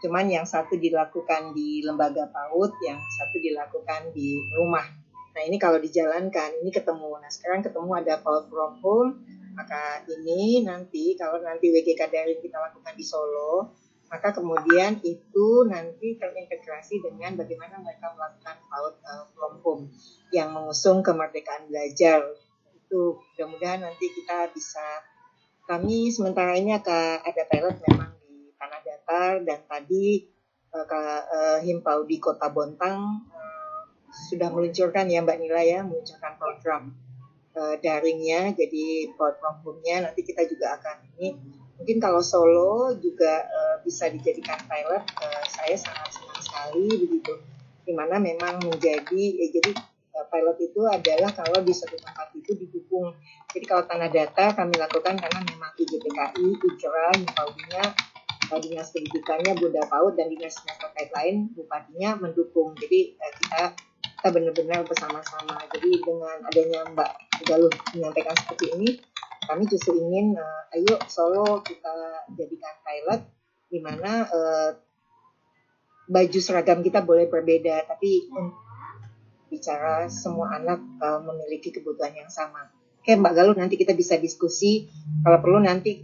cuman yang satu dilakukan di lembaga PAUD, yang satu dilakukan di rumah. Nah ini kalau dijalankan, ini ketemu. Nah sekarang ketemu ada PAUD from home, maka ini nanti kalau nanti WGK Daring kita lakukan di Solo, maka kemudian itu nanti terintegrasi dengan bagaimana mereka melakukan PAUD from home yang mengusung kemerdekaan belajar. Itu mudah-mudahan nanti kita bisa, kami sementara ini ada pilot memang di Tanah Datar, dan tadi Himpaudi Kota Bontang sudah meluncurkan ya Mbak Nila ya, meluncurkan program daringnya, jadi program home-nya nanti kita juga akan ini. Mungkin kalau Solo juga bisa dijadikan pilot, saya sangat senang sekali begitu. Dimana memang menjadi, jadi pilot itu adalah kalau di suatu tempat itu didukung. Jadi kalau Tanah Datar kami lakukan karena memang IJPKI, IJRA, Himpaudinya, Dinas Pendidikannya, Bunda PAUD, dan dinas-dinas terkait lain, bupatinya mendukung. Jadi kita benar-benar bersama-sama. Jadi dengan adanya Mbak Galuh menyampaikan seperti ini, kami justru ingin ayo Solo kita jadikan pilot, di mana baju seragam kita boleh berbeda, tapi bicara semua anak memiliki kebutuhan yang sama. Oke Mbak Galuh, nanti kita bisa diskusi, kalau perlu nanti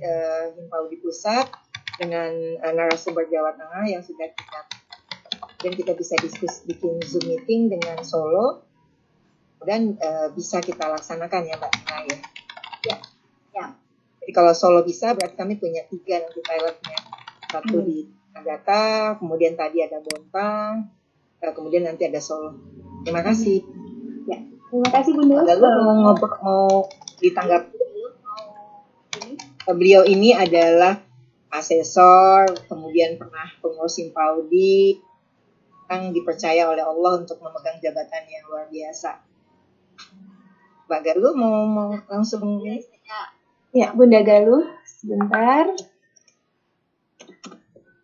Himpaudi Pusat dengan narasumber Jawa Tengah yang sudah kita bisa diskusi, bikin Zoom meeting dengan Solo, dan bisa kita laksanakan ya Mbak Nina ya. Ya. Jadi kalau Solo bisa, berarti kami punya 3 nanti pilotnya. Satu di Tanah, kemudian tadi ada Bontang, kemudian nanti ada Solo. Terima kasih. Ya, terima kasih Bunda. Mau ditanggapi. Beliau ini adalah asesor, kemudian pernah pengurus Himpaudi, yang dipercaya oleh Allah untuk memegang jabatan yang luar biasa. Mbak Galuh mau langsung ini? Ya, Bunda Galuh, sebentar.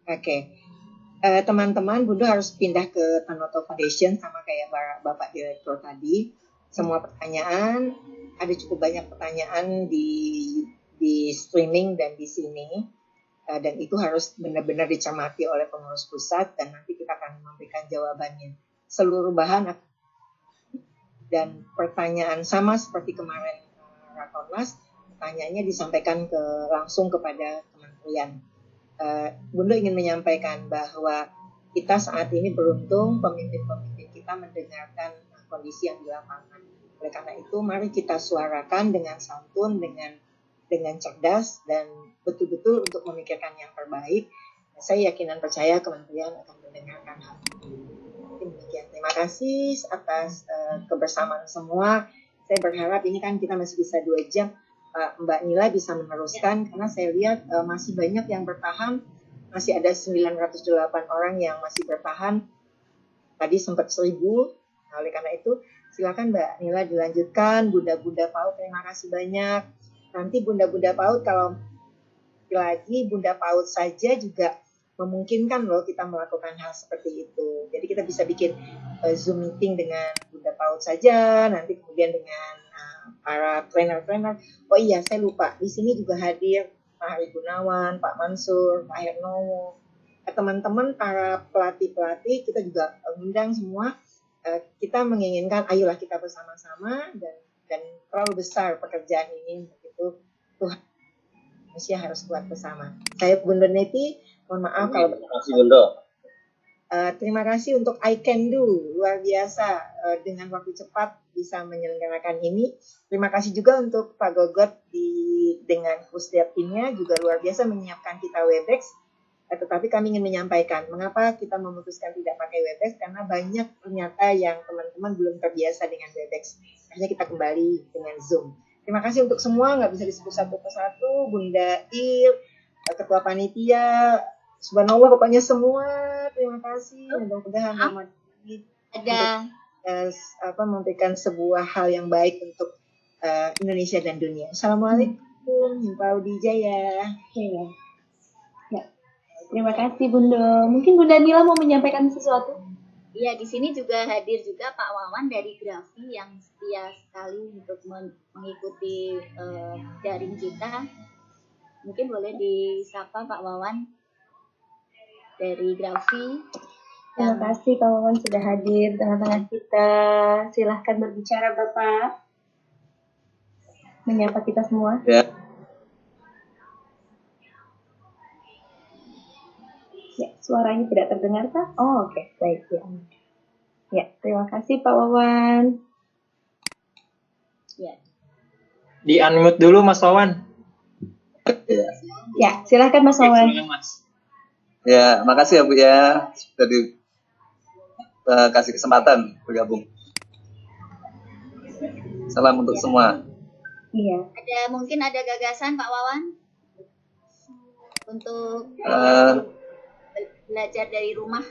Oke. Teman-teman, Bunda harus pindah ke Tanoto Foundation sama kayak Bapak Direktur tadi. Semua pertanyaan, ada cukup banyak pertanyaan di streaming dan di sini. Dan itu harus benar-benar dicermati oleh pengurus pusat, dan nanti kita akan memberikan jawabannya. Seluruh bahan dan pertanyaan sama seperti kemarin Rakornas, pertanyaannya disampaikan langsung kepada kementerian. Bunda ingin menyampaikan bahwa kita saat ini beruntung pemimpin-pemimpin kita mendengarkan kondisi yang di lapangan. Oleh karena itu, mari kita suarakan dengan santun, dengan cerdas, dan betul-betul untuk memikirkan yang terbaik. Saya yakin dan percaya kementerian akan mendengarkan hal ini. Demikian. Terima kasih atas kebersamaan semua. Saya berharap ini kan kita masih bisa 2 jam. Mbak Nila bisa meneruskan, karena saya lihat masih banyak yang bertahan. Masih ada 908 orang yang masih bertahan. Tadi sempat 1000. Nah, oleh karena itu, silakan Mbak Nila dilanjutkan. Bunda PAUD, terima kasih banyak. nanti bunda-bunda PAUD kalau lagi bunda PAUD saja juga memungkinkan loh kita melakukan hal seperti itu. Jadi kita bisa bikin Zoom meeting dengan bunda PAUD saja, nanti kemudian dengan para trainer-trainer. Oh iya, saya lupa, di sini juga hadir Pak Hari Gunawan, Pak Mansur, Pak Hernowo, teman-teman para pelatih-pelatih, kita juga undang semua. Kita menginginkan, ayolah kita bersama-sama dan terlalu besar pekerjaan ini, begitu Tuhan manusia harus kuat bersama. Saya Bunda Neti, mohon maaf kalau terima kasih Bunda. Terima kasih untuk I Can Do, luar biasa dengan waktu cepat bisa menyelenggarakan ini. Terima kasih juga untuk Pak Gogot dengan Pusdep timnya juga luar biasa menyiapkan kita Webex. Tetapi kami ingin menyampaikan mengapa kita memutuskan tidak pakai Webex, karena banyak ternyata yang teman-teman belum terbiasa dengan Webex. Akhirnya kita kembali dengan Zoom. Terima kasih untuk semua, nggak bisa disebut satu persatu, Bunda Il, Ketua Panitia, subhanallah pokoknya semua, terima kasih. Mudah-mudahan Ada memberikan sebuah hal yang baik untuk Indonesia dan dunia. Assalamualaikum, Himpau Dijaya. Ya. Terima kasih Bunda. Mungkin Bunda Nila mau menyampaikan sesuatu? Iya, di sini juga hadir juga Pak Wawan dari Grafi yang setia sekali untuk mengikuti daring kita. Mungkin boleh disapa Pak Wawan dari Grafi. Terima kasih Pak Wawan sudah hadir tengah-tengah kita. Silahkan berbicara Bapak. Menyapa kita semua. Ya, suaranya tidak terdengar kah? Oh, oke. Baik, ya. Ya, terima kasih Pak Wawan. Ya. Di-unmute dulu Mas Wawan. Ya, silakan Mas Wawan. Silakan Mas. Ya, makasih ya Bu ya sudah dikasih kesempatan bergabung. Salam untuk semua. Iya. Mungkin ada gagasan Pak Wawan untuk belajar dari rumah.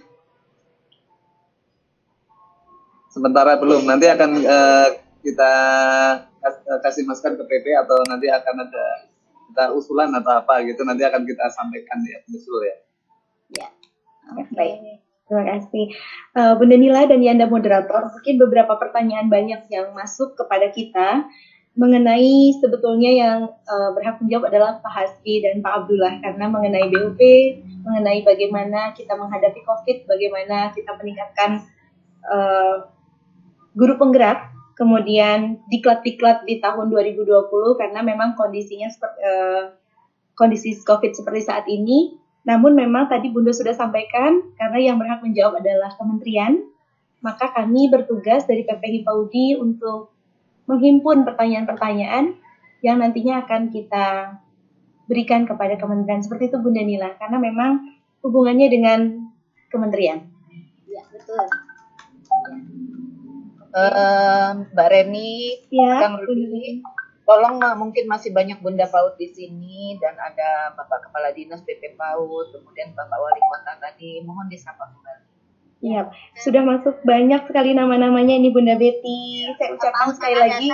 Sementara belum, nanti akan kita kasih masukan ke PP atau nanti akan ada kita usulan atau apa gitu, nanti akan kita sampaikan ya, usul ya. Ya, oke. Baik. Terima kasih Bunda Nila dan Yanda moderator. Mungkin beberapa pertanyaan banyak yang masuk kepada kita mengenai sebetulnya yang berhak menjawab adalah Pak Hasbi dan Pak Abdullah, karena mengenai BUP, mengenai bagaimana kita menghadapi COVID, bagaimana kita meningkatkan guru penggerak, kemudian diklat-diklat di tahun 2020 karena memang kondisinya kondisi COVID seperti saat ini. Namun memang tadi Bunda sudah sampaikan, karena yang berhak menjawab adalah kementerian, maka kami bertugas dari PPI Paudi untuk menghimpun pertanyaan-pertanyaan yang nantinya akan kita berikan kepada kementerian. Seperti itu Bunda Nila, karena memang hubungannya dengan kementerian. Ya, betul. Mbak Reni, ya, Kang Rudi, tolong mungkin masih banyak Bunda PAUD di sini dan ada Bapak Kepala Dinas PP PAUD, kemudian Bapak Wali Kota tadi, mohon disapa kembali. Iya, sudah masuk banyak sekali nama-namanya ini Bunda Betty. Saya ucapkan sekali lagi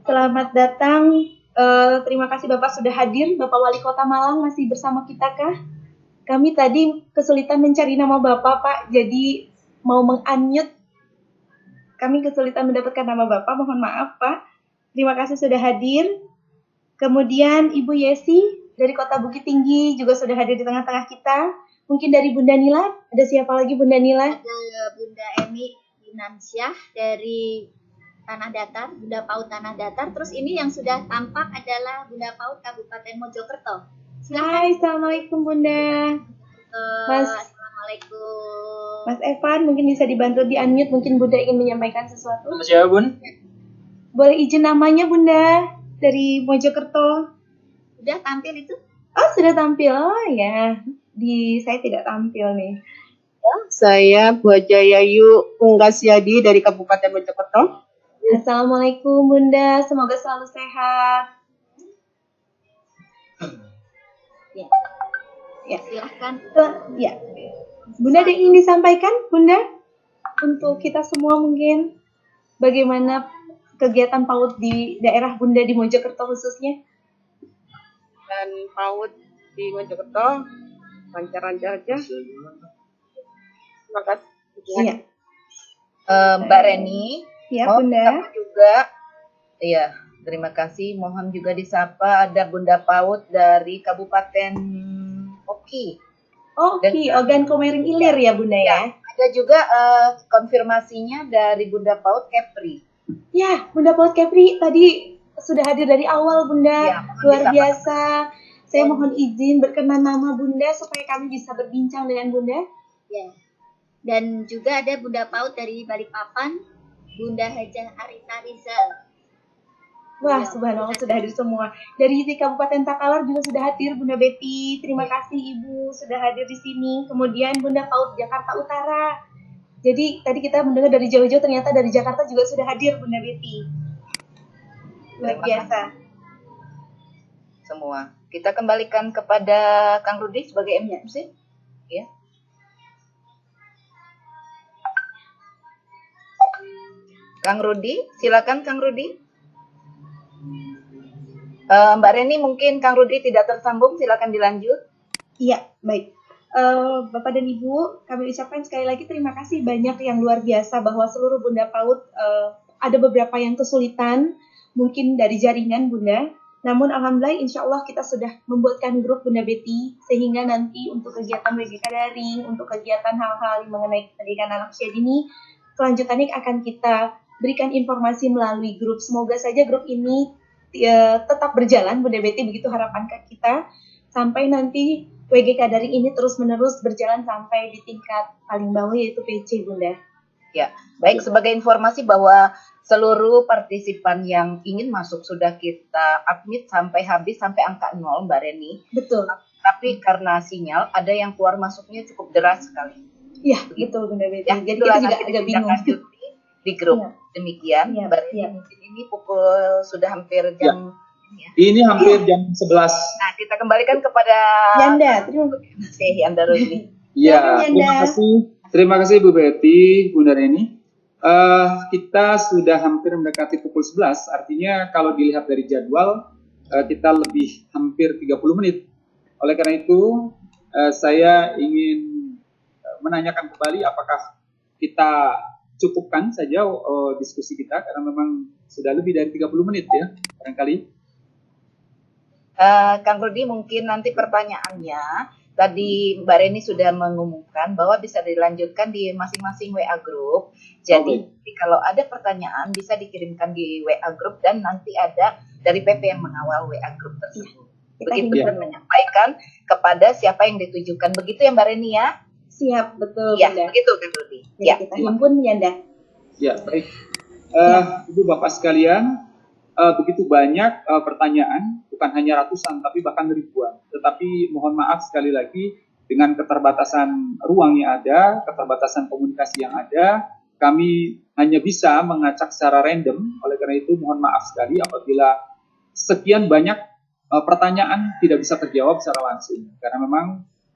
selamat datang. Terima kasih Bapak sudah hadir. Bapak Wali Kota Malang masih bersama kita kah? Kami tadi kesulitan mencari nama Bapak Pak, jadi mau meng-unmute. Kami kesulitan mendapatkan nama Bapak, mohon maaf Pak. Terima kasih sudah hadir. Kemudian Ibu Yesi dari Kota Bukit Tinggi juga sudah hadir di tengah-tengah kita. Mungkin dari Bunda Nila, ada siapa lagi Bunda Nila? Ada Bunda Emi Dinansyah dari Tanah Datar, Bunda PAUD Tanah Datar. Terus ini yang sudah tampak adalah Bunda PAUD Kabupaten Mojokerto. Silakan. Hai, Assalamualaikum Bunda. Assalamualaikum. Mas Evan, mungkin bisa dibantu di-unmute, mungkin Bunda ingin menyampaikan sesuatu. Siapa Bun? Boleh izin namanya Bunda, dari Mojokerto. Sudah tampil itu? Oh, sudah tampil. Oh ya, saya tidak tampil nih. Saya Bu Jayayu Unggasyadi dari Kabupaten Mojokerto. Assalamualaikum Bunda, semoga selalu sehat. Ya, silahkan. Ya, Bunda ada yang ingin disampaikan, Bunda? Untuk kita semua mungkin, bagaimana kegiatan PAUD di daerah Bunda di Mojokerto khususnya? Dan PAUD di Mojokerto lancar-lancar aja. Terima kasih. Iya. Mbak Reni, Ya, mohon Bunda. disapa juga. Iya, terima kasih. Mohon juga disapa ada Bunda PAUD dari Kabupaten Oki. Oh, Oki, Ogan Komering Ilir ya, Bunda ya? Ada juga konfirmasinya dari Bunda PAUD Kepri. Ya, Bunda PAUD Kepri tadi sudah hadir dari awal, Bunda. Ya, Luar disapa. biasa. Saya mohon izin berkenan nama Bunda supaya kami bisa berbincang dengan Bunda. Ya. Dan juga ada Bunda PAUD dari Balikpapan, Bunda Hajah Arita Rizal. Wah, subhanallah sudah hadir semua. Dari di Kabupaten Takalar juga sudah hadir Bunda Betty. Terima kasih Ibu sudah hadir di sini. Kemudian Bunda PAUD Jakarta Utara. Jadi tadi kita mendengar dari jauh-jauh, ternyata dari Jakarta juga sudah hadir Bunda Betty. Luar biasa. Semua. Kita kembalikan kepada Kang Rudi sebagai MC. Ya. Kang Rudi, silakan Kang Rudi. Mbak Reni, mungkin Kang Rudi tidak tersambung, silakan dilanjut. Iya, baik. Bapak dan Ibu, kami ucapkan sekali lagi terima kasih banyak yang luar biasa bahwa seluruh Bunda PAUD ada beberapa yang kesulitan, mungkin dari jaringan Bunda. Namun Alhamdulillah insya Allah kita sudah membuatkan grup Bunda Betty, sehingga nanti untuk kegiatan WGK daring, untuk kegiatan hal-hal yang mengenai pendidikan anak usia dini, kelanjutannya akan kita berikan informasi melalui grup. Semoga saja grup ini tetap berjalan Bunda Betty, begitu harapan kita, sampai nanti WGK daring ini terus-menerus berjalan sampai di tingkat paling bawah yaitu PC Bunda. Ya, baik, sebagai informasi bahwa seluruh partisipan yang ingin masuk sudah kita admit sampai habis, sampai angka 0 Mbak Reni. Betul. Tapi karena sinyal ada yang keluar masuknya cukup deras sekali. Iya, betul Bunda Betty. Ya, jadi kita juga agak bingung. Di grup. Ya. Demikian, Ya, Mbak Reni, mungkin ini pukul sudah hampir jam Ini hampir jam 11. Nah, kita kembalikan kepada Yanda, terima kasih Yanda Rudi. Ya, terima kasih Bu Betty, Bunda Reni. Kita sudah hampir mendekati pukul 11, artinya kalau dilihat dari jadwal, kita lebih hampir 30 menit. Oleh karena itu, saya ingin menanyakan kembali apakah kita cukupkan saja diskusi kita, karena memang sudah lebih dari 30 menit ya, barangkali. Kang Rudi, mungkin nanti pertanyaannya, tadi Mbak Reni sudah mengumumkan bahwa bisa dilanjutkan di masing-masing WA group. Jadi kalau ada pertanyaan bisa dikirimkan di WA group dan nanti ada dari PP yang mengawal WA group tersebut. Begitu dan menyampaikan kepada siapa yang ditujukan. Begitu ya Mbak Reni ya? Siap, betul. Ya, begitu Kang Rudi. Ya, kita himpun Yanda. Ya, baik. Ibu Bapak sekalian, begitu banyak pertanyaan, bukan hanya ratusan, tapi bahkan ribuan. Tetapi mohon maaf sekali lagi, dengan keterbatasan ruang yang ada, keterbatasan komunikasi yang ada, kami hanya bisa mengacak secara random. Oleh karena itu, mohon maaf sekali apabila sekian banyak pertanyaan tidak bisa terjawab secara langsung. Karena memang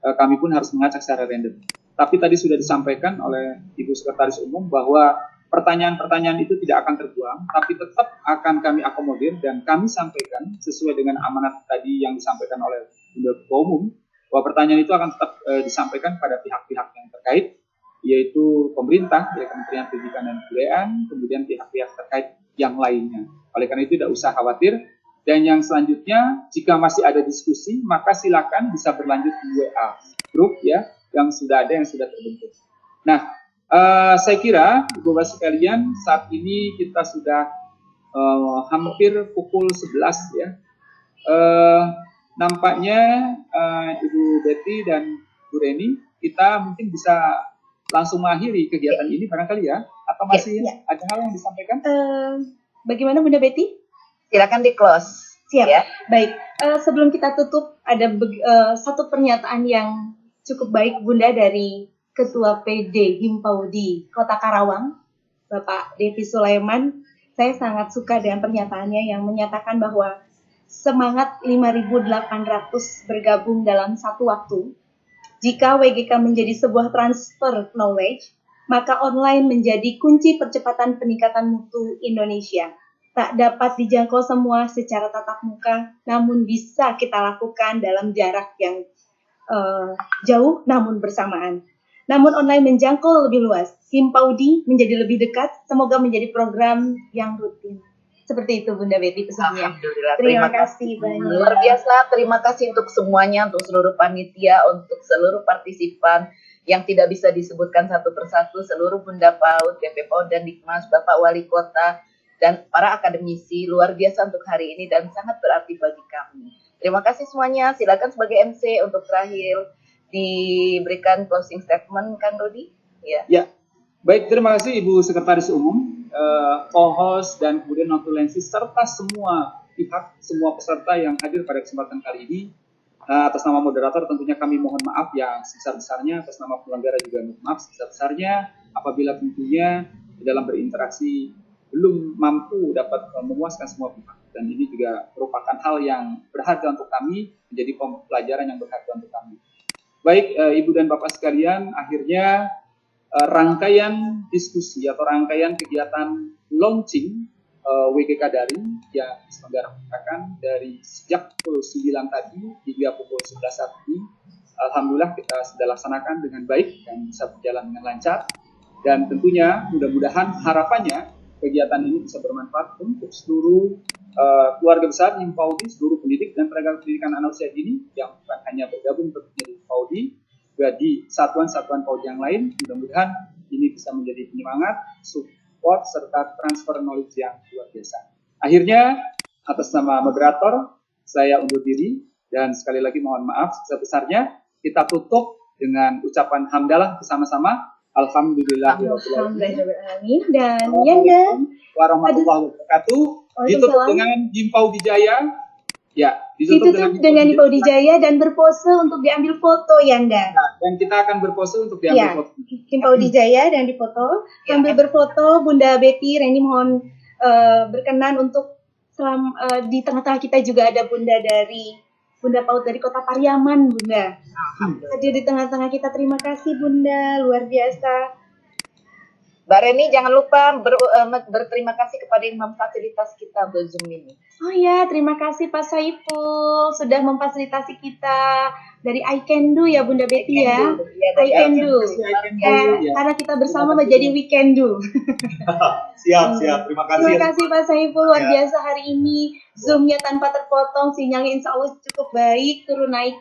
kami pun harus mengacak secara random. Tapi tadi sudah disampaikan oleh Ibu Sekretaris Umum bahwa pertanyaan-pertanyaan itu tidak akan terbuang, tapi tetap akan kami akomodir dan kami sampaikan sesuai dengan amanat tadi yang disampaikan oleh Bunda Ketua Umum, bahwa pertanyaan itu akan tetap disampaikan pada pihak-pihak yang terkait, yaitu pemerintah, ya Kementerian Pendidikan dan Kebudayaan, kemudian pihak-pihak terkait yang lainnya. Oleh karena itu tidak usah khawatir. Dan yang selanjutnya, jika masih ada diskusi, maka silakan bisa berlanjut di WA grup ya, yang sudah ada, yang sudah terbentuk. Nah, saya kira Ibu Bapak sekalian, saat ini kita sudah hampir pukul 11 ya. Nampaknya Ibu Betty dan Bu Reni, kita mungkin bisa langsung mengakhiri kegiatan ini barangkali ya, atau masih ada hal yang disampaikan? Bagaimana Bunda Betty? Silakan di close. Siap. Ya. Baik. Sebelum kita tutup, ada satu pernyataan yang cukup baik Bunda dari Ketua PD Himpaudi Kota Karawang, Bapak Devi Sulaiman. Saya sangat suka dengan pernyataannya yang menyatakan bahwa semangat 5.800 bergabung dalam satu waktu. Jika WGK menjadi sebuah transfer knowledge, maka online menjadi kunci percepatan peningkatan mutu Indonesia. tak dapat dijangkau semua secara tatap muka, namun bisa kita lakukan dalam jarak yang jauh namun bersamaan. Namun online menjangkau lebih luas. Himpaudi menjadi lebih dekat, semoga menjadi program yang rutin. Seperti itu Bunda Betty pesannya. Alhamdulillah. Terima kasih banyak. Luar biasa. Terima kasih untuk semuanya, untuk seluruh panitia, untuk seluruh partisipan yang tidak bisa disebutkan satu persatu, seluruh Bunda PAUD, BP PAUD dan Dikmas, Bapak Wali Kota, dan para akademisi. Luar biasa untuk hari ini dan sangat berarti bagi kami. Terima kasih semuanya. Silakan sebagai MC untuk terakhir diberikan closing statement, Kang Rudi. Ya, baik, terima kasih Ibu Sekretaris Umum, co-host dan kemudian notulensis serta semua pihak, semua peserta yang hadir pada kesempatan kali ini. Atas nama moderator tentunya kami mohon maaf yang sebesar-besarnya, atas nama penyelenggara juga mohon maaf sebesar-besarnya apabila tentunya dalam berinteraksi belum mampu dapat memuaskan semua pihak. Dan ini juga merupakan hal yang berharga untuk kami, menjadi pembelajaran yang berharga untuk kami. Baik, Ibu dan Bapak sekalian, akhirnya rangkaian diskusi atau rangkaian kegiatan launching WGK Daring yang diselenggarakan dari sejak pukul 9 tadi hingga pukul 11 saat ini. Alhamdulillah kita sudah laksanakan dengan baik dan bisa berjalan dengan lancar. Dan tentunya mudah-mudahan harapannya kegiatan ini bisa bermanfaat untuk seluruh keluarga besar Himpaudi, seluruh pendidik dan tenaga pendidikan anak usia dini yang bukan hanya bergabung tentunya di Himpaudi, juga di satuan-satuan PAUD yang lain. Mudah-mudahan ini bisa menjadi penyemangat, support serta transfer knowledge yang luar biasa. Akhirnya atas nama moderator saya undur diri dan sekali lagi mohon maaf sebesar-besarnya. Kita tutup dengan ucapan hamdalah bersama-sama. Alhamdulillahirrahmanirrahim. Dan Yanda warahmatullahi wabarakatuh. Ditutup dengan Himpaudi Jaya. Ya, ditutup dengan Himpaudi Jaya dan berpose untuk diambil foto Yanda. Nah, dan kita akan berpose untuk diambil foto. Himpaudi Jaya dan difoto. Sambil berfoto Bunda Betty, Reni mohon berkenan untuk di tengah-tengah kita juga ada Bunda dari Bunda PAUD dari Kota Pariaman, Bunda. Hadir di tengah-tengah kita. Terima kasih Bunda, luar biasa. Mbak Reni jangan lupa berterima kasih kepada yang memfasilitasi kita untuk Zoom ini. Oh ya, terima kasih Pak Saiful sudah memfasilitasi kita dari I Can Do ya Bunda Betty ya. I Can Do. Ya, karena kita bersama menjadi We Can Do. Siap. Terima kasih. Terima kasih Pak Saiful, luar biasa hari ini. Zoom-nya tanpa terpotong, sinyalnya insya Allah cukup baik, turun naik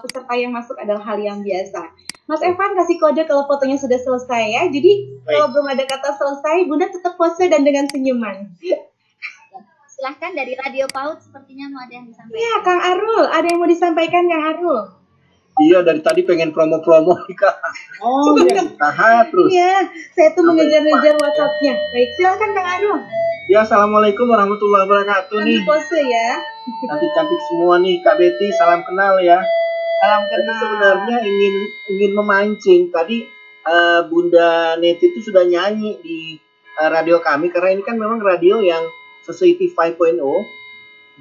peserta yang masuk adalah hal yang biasa. Mas Evan kasih kode kalau fotonya sudah selesai ya. Jadi kalau belum ada kata selesai, Bunda tetap pose dan dengan senyuman. Silahkan dari Radio PAUD sepertinya mau ada yang disampaikan. Iya, Kang Arul, ada yang mau disampaikan Kang Arul? Iya, dari tadi pengen promo-promo nih Kak. Oh iya. Tahan terus. Iya, saya tuh mengejar-ngejar WhatsApp-nya. Baik, silakan Kang Arul. Ya, assalamualaikum warahmatullahi wabarakatuh nih. Pose ya. Cantik-cantik semua nih Kak Betty, salam kenal ya. Salam kenal. Sebenarnya ingin memancing. Tadi Bunda Neti itu sudah nyanyi di radio kami karena ini kan memang radio yang Society 5.0.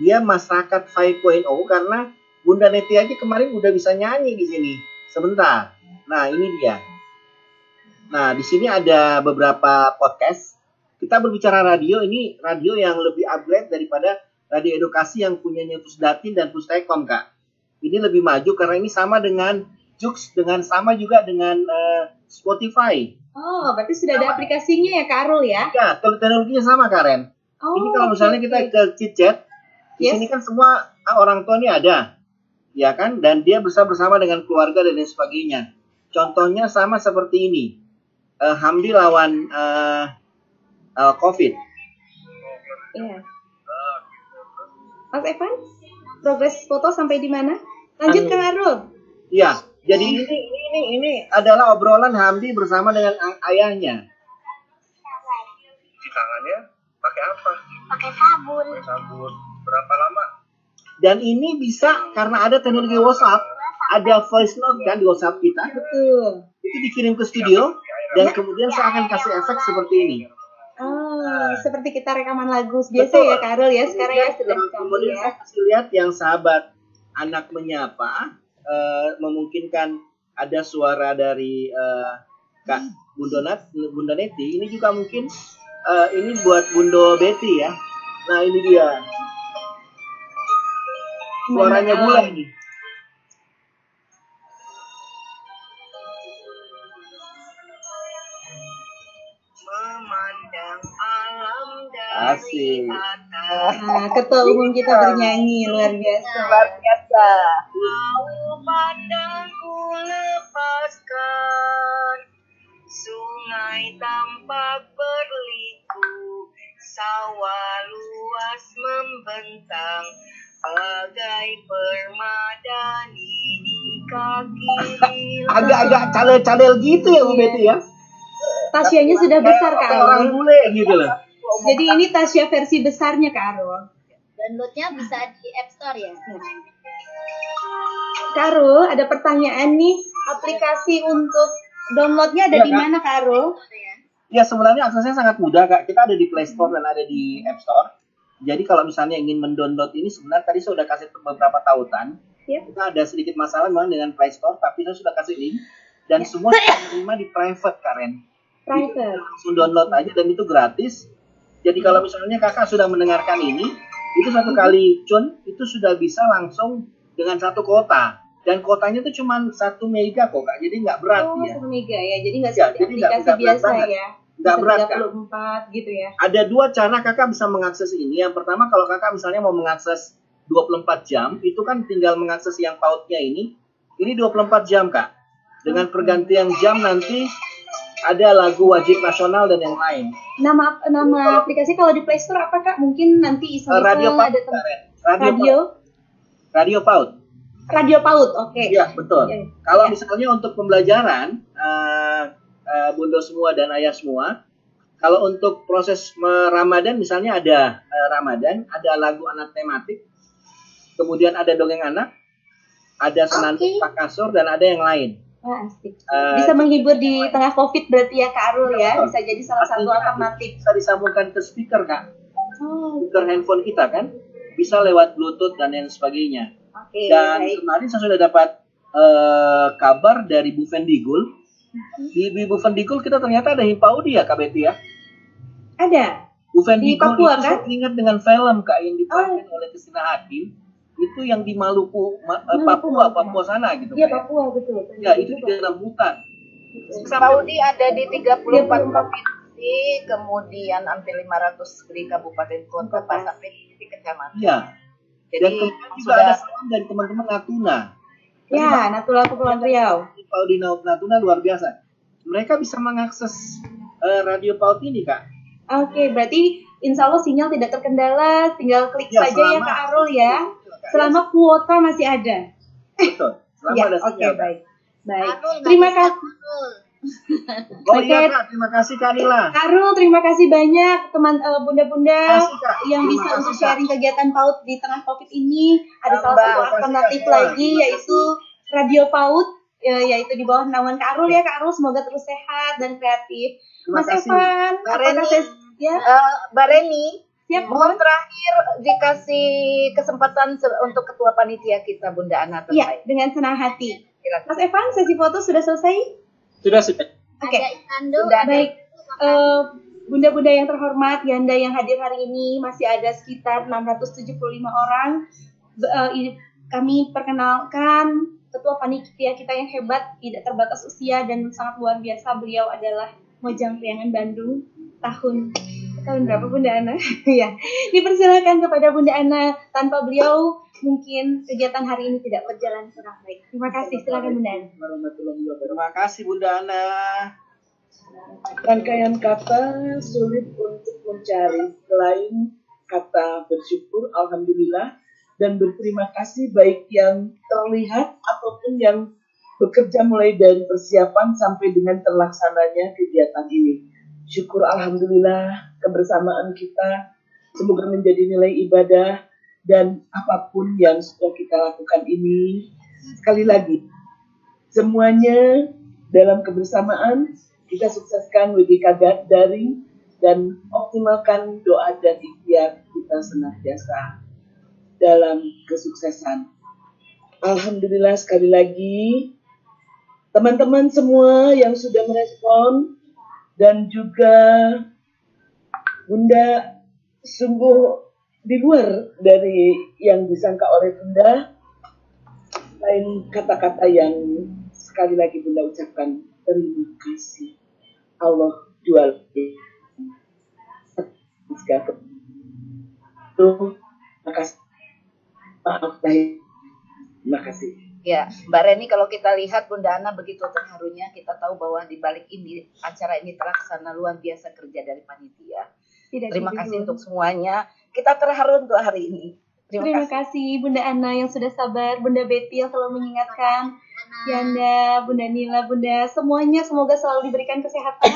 Dia masyarakat 5.0 karena Bunda Neti aja kemarin udah bisa nyanyi di sini. Sebentar. Nah, ini dia. Nah, di sini ada beberapa podcast. Kita berbicara radio, ini radio yang lebih upgrade daripada radio edukasi yang punyanya Pusdatin dan Pustekom, Kak. Ini lebih maju karena ini sama dengan Jux, sama juga dengan Spotify. Oh, berarti sudah ada aplikasinya ya Kak Arul ya? Ya, teknologinya sama Karen. Oh, ini kalau misalnya kita ke Cicet, di sini kan semua orang tua ini ada, ya kan? Dan dia bersama dengan keluarga dan lain sebagainya. Contohnya sama seperti ini, Hamdi lawan COVID. Iya. Mas Evan, progres foto sampai di mana? Lanjut Kang Arul. Iya, jadi ini adalah obrolan Hamdi bersama dengan ayahnya. Cuci tangannya pakai apa? Pakai sabun. Berapa lama? Dan ini bisa karena ada teknologi WhatsApp, ada voice note kan di WhatsApp kita. Betul. Itu dikirim ke studio dan kemudian saya akan kasih efek seperti ini. Oh, seperti kita rekaman lagu biasa ya Kak Arul ya. Sekarang ya sudah kemudian saya kasih lihat yang sahabat anak menyapa, memungkinkan ada suara dari Kak Bunda Neti. Ini juga mungkin ini buat Bunda Betty ya. Nah ini dia. Suaranya bule nih. Memandang alam Asik. Nah, ketua umum kita bernyanyi luar biasa. Luar biasa. Kau pandangku lepaskan, sungai tampak berliku, sawah luas membentang, bagai permadani di kaki. Agak-agak cadel-cadel gitu ya Bu Betty ya. Tasyanya sudah besar Kak Orang Arul. bule gitu loh. Jadi ini Tasya versi besarnya Kak Arul. Downloadnya bisa di App Store ya. Kak Arul, ada pertanyaan nih. Aplikasi untuk downloadnya ada Iya, di Kak. mana Kak Arul? Ya sebenarnya aksesnya sangat mudah Kak. Kita ada di Play Store dan ada di App Store. Jadi kalau misalnya ingin mendownload ini sebenarnya tadi saya sudah kasih beberapa tautan. Yep. Kita ada sedikit masalah memang dengan Play Store, tapi saya sudah kasih link dan semua sudah menerima di private Karen. Private. Langsung download aja dan itu gratis. Jadi kalau misalnya kakak sudah mendengarkan ini, itu satu kali tune itu sudah bisa langsung dengan satu kota. Dan kotanya itu cuma 1 mega kok kak, jadi nggak berat Oh, ya. 1 mega ya. Jadi nggak Ya, seperti jadi nggak aplikasi berat biasa banget. ya. Nggak Bisa berat, Kak. 34 gitu ya. Ada 2 cara kakak bisa mengakses ini. Yang pertama kalau kakak misalnya mau mengakses 24 jam, itu kan tinggal mengakses yang pautnya ini. Ini 24 jam kak. Dengan pergantian jam nanti ada lagu wajib nasional dan yang lain. Nama aplikasi kalau di Play Store apa Kak? Mungkin nanti iseng-iseng Radio Paut, ada Karen. radio Radio Paut. Radio Paut. Oke. Iya betul. Ya. Kalau misalnya untuk pembelajaran, Bunda semua dan ayah semua, kalau untuk proses Ramadan misalnya ada Ramadan, ada lagu anak tematik, kemudian ada dongeng anak, ada senandung Pak Kasur dan ada yang lain. Wah, asik. Bisa menghibur di tengah Covid berarti ya Kak Arul ya. Bisa jadi salah satu alternatif. Bisa disambungkan ke speaker kak, Oh, speaker handphone kita kan, bisa lewat Bluetooth dan lain sebagainya. oke. Dan Baik. kemarin saya sudah dapat kabar dari Bu Vendigul. Di Bu Vendigul kita ternyata ada Himpaudi ya Kak Betty ya. Ada. Bu Vendigul Papua, itu kan? saya ingat dengan film Kak yang diperankan oleh Christina Hakim. Itu yang di Maluku, Papua sana gitu. Iya, Kak, ya. Papua betul. Ya, itu di dalam hutan. Saudi ada di 34 provinsi, kemudian hampir 500 di kabupaten kota, sampai di kecamatan. Iya. Jadi Dan kemudian juga sudah ada salam dari teman-teman Natuna. Ya, Natuna Kepulauan Riau. Kalau di Natuna luar biasa. Mereka bisa mengakses radio Paut ini, Kak. Oke, berarti insya Allah sinyal tidak terkendala, tinggal klik Ya, saja ya selama- Kak Arul ya. Selama kuota masih ada. Betul. Selama Ya, ada oke, sinyal. baik. Baik. Arul, nggak Terima bisa, kasih. Arul. Oh iya Oke. Kak, terima kasih Kak Nila. Kak Arul, terima kasih banyak teman bunda-bunda Makasih, Kak. yang Terima bisa kasih, untuk Kak. sharing kegiatan PAUD di tengah Covid ini. Ada salah Mbak. satu Terima kasih, alternatif Kak. lagi Terima yaitu Radio PAUD, yaitu di bawah naungan Kak Arul ya. Kak Arul semoga terus sehat dan kreatif. Terima Mas kasih. Evan, Mbak apakah Reni. ya? Mbak Reni, Siap, mohon terakhir dikasih kesempatan untuk ketua panitia kita Bunda Ana Iya, terbaik. dengan senang hati. Silakan. Mas Evan, sesi foto sudah selesai? Sudah. Oke. Ada Ikando. Sudah ada. Baik, bunda-bunda yang terhormat, Yanda yang hadir hari ini masih ada sekitar 675 orang. Kami perkenalkan Ketua Panitia kita yang hebat, tidak terbatas usia dan sangat luar biasa. Beliau adalah Mojang Priangan Bandung tahun berapa Bunda Ana? Ya, dipersilakan kepada Bunda Ana. Tanpa beliau mungkin kegiatan hari ini tidak berjalan kurang baik. Terima kasih, silakan Bunda Ana. Terima kasih Bunda Ana. Rangkaian kata sulit untuk mencari selain kata bersyukur, alhamdulillah, dan berterima kasih baik yang terlihat ataupun yang bekerja mulai dari persiapan sampai dengan terlaksananya kegiatan ini. Syukur alhamdulillah kebersamaan kita semoga menjadi nilai ibadah dan apapun yang sudah kita lakukan ini. Sekali lagi, semuanya dalam kebersamaan kita sukseskan WGK daring dan optimalkan doa dan ikhtiar kita senantiasa dalam kesuksesan. Alhamdulillah sekali lagi teman-teman semua yang sudah merespon dan juga Bunda sungguh di luar dari yang disangka oleh Bunda, lain kata-kata yang sekali lagi Bunda ucapkan terima kasih. Allah jual terima kasih. Maaf lahir. Terima kasih. Ya, Mbak Reni, kalau kita lihat Bunda Ana begitu terharunya, kita tahu bahwa di balik ini acara ini terlaksana luar biasa kerja dari panitia. Terima kasih untuk semuanya. Kita terharu untuk hari ini. Terima kasih Bunda Ana yang sudah sabar, Bunda Betty yang selalu mengingatkan, Yanda, Bunda Nila, Bunda semuanya semoga selalu diberikan kesehatan.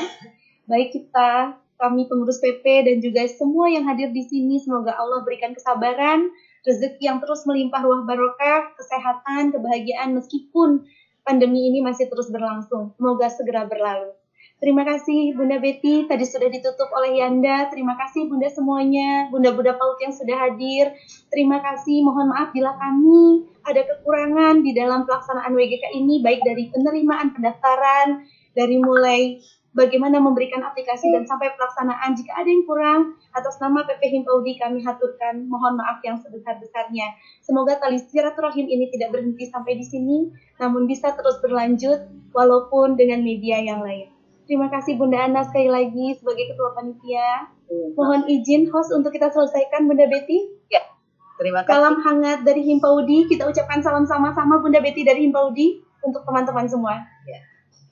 Baik kita, kami pengurus PP dan juga semua yang hadir di sini, semoga Allah berikan kesabaran, rezeki yang terus melimpah ruah barokah, kesehatan, kebahagiaan meskipun pandemi ini masih terus berlangsung. Semoga segera berlalu. Terima kasih Bunda Betty, tadi sudah ditutup oleh Yanda. Terima kasih Bunda semuanya, Bunda-Bunda PAUD yang sudah hadir. Terima kasih, mohon maaf bila kami ada kekurangan di dalam pelaksanaan WGK ini, baik dari penerimaan pendaftaran, dari mulai bagaimana memberikan aplikasi dan sampai pelaksanaan. Jika ada yang kurang, atas nama PP Himpaudi kami haturkan mohon maaf yang sebesar-besarnya. Semoga tali silaturahim ini tidak berhenti sampai di sini, namun bisa terus berlanjut walaupun dengan media yang lain. Terima kasih Bunda Ana sekali lagi sebagai Ketua Panitia. Mohon izin host untuk kita selesaikan Bunda Betty. Ya, terima kasih. Salam hangat dari Himpaudi. Kita ucapkan salam sama-sama Bunda Betty dari Himpaudi untuk teman-teman semua. Ya.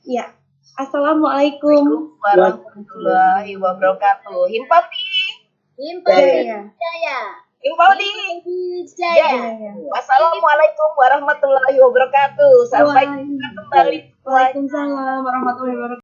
Ya. Assalamualaikum warahmatullahi wabarakatuh. Himpaudi. Jaya. Himpaudi. Jaya. Wassalamualaikum warahmatullahi wabarakatuh. Sampai jumpa kembali. Waalaikumsalam warahmatullahi wabarakatuh.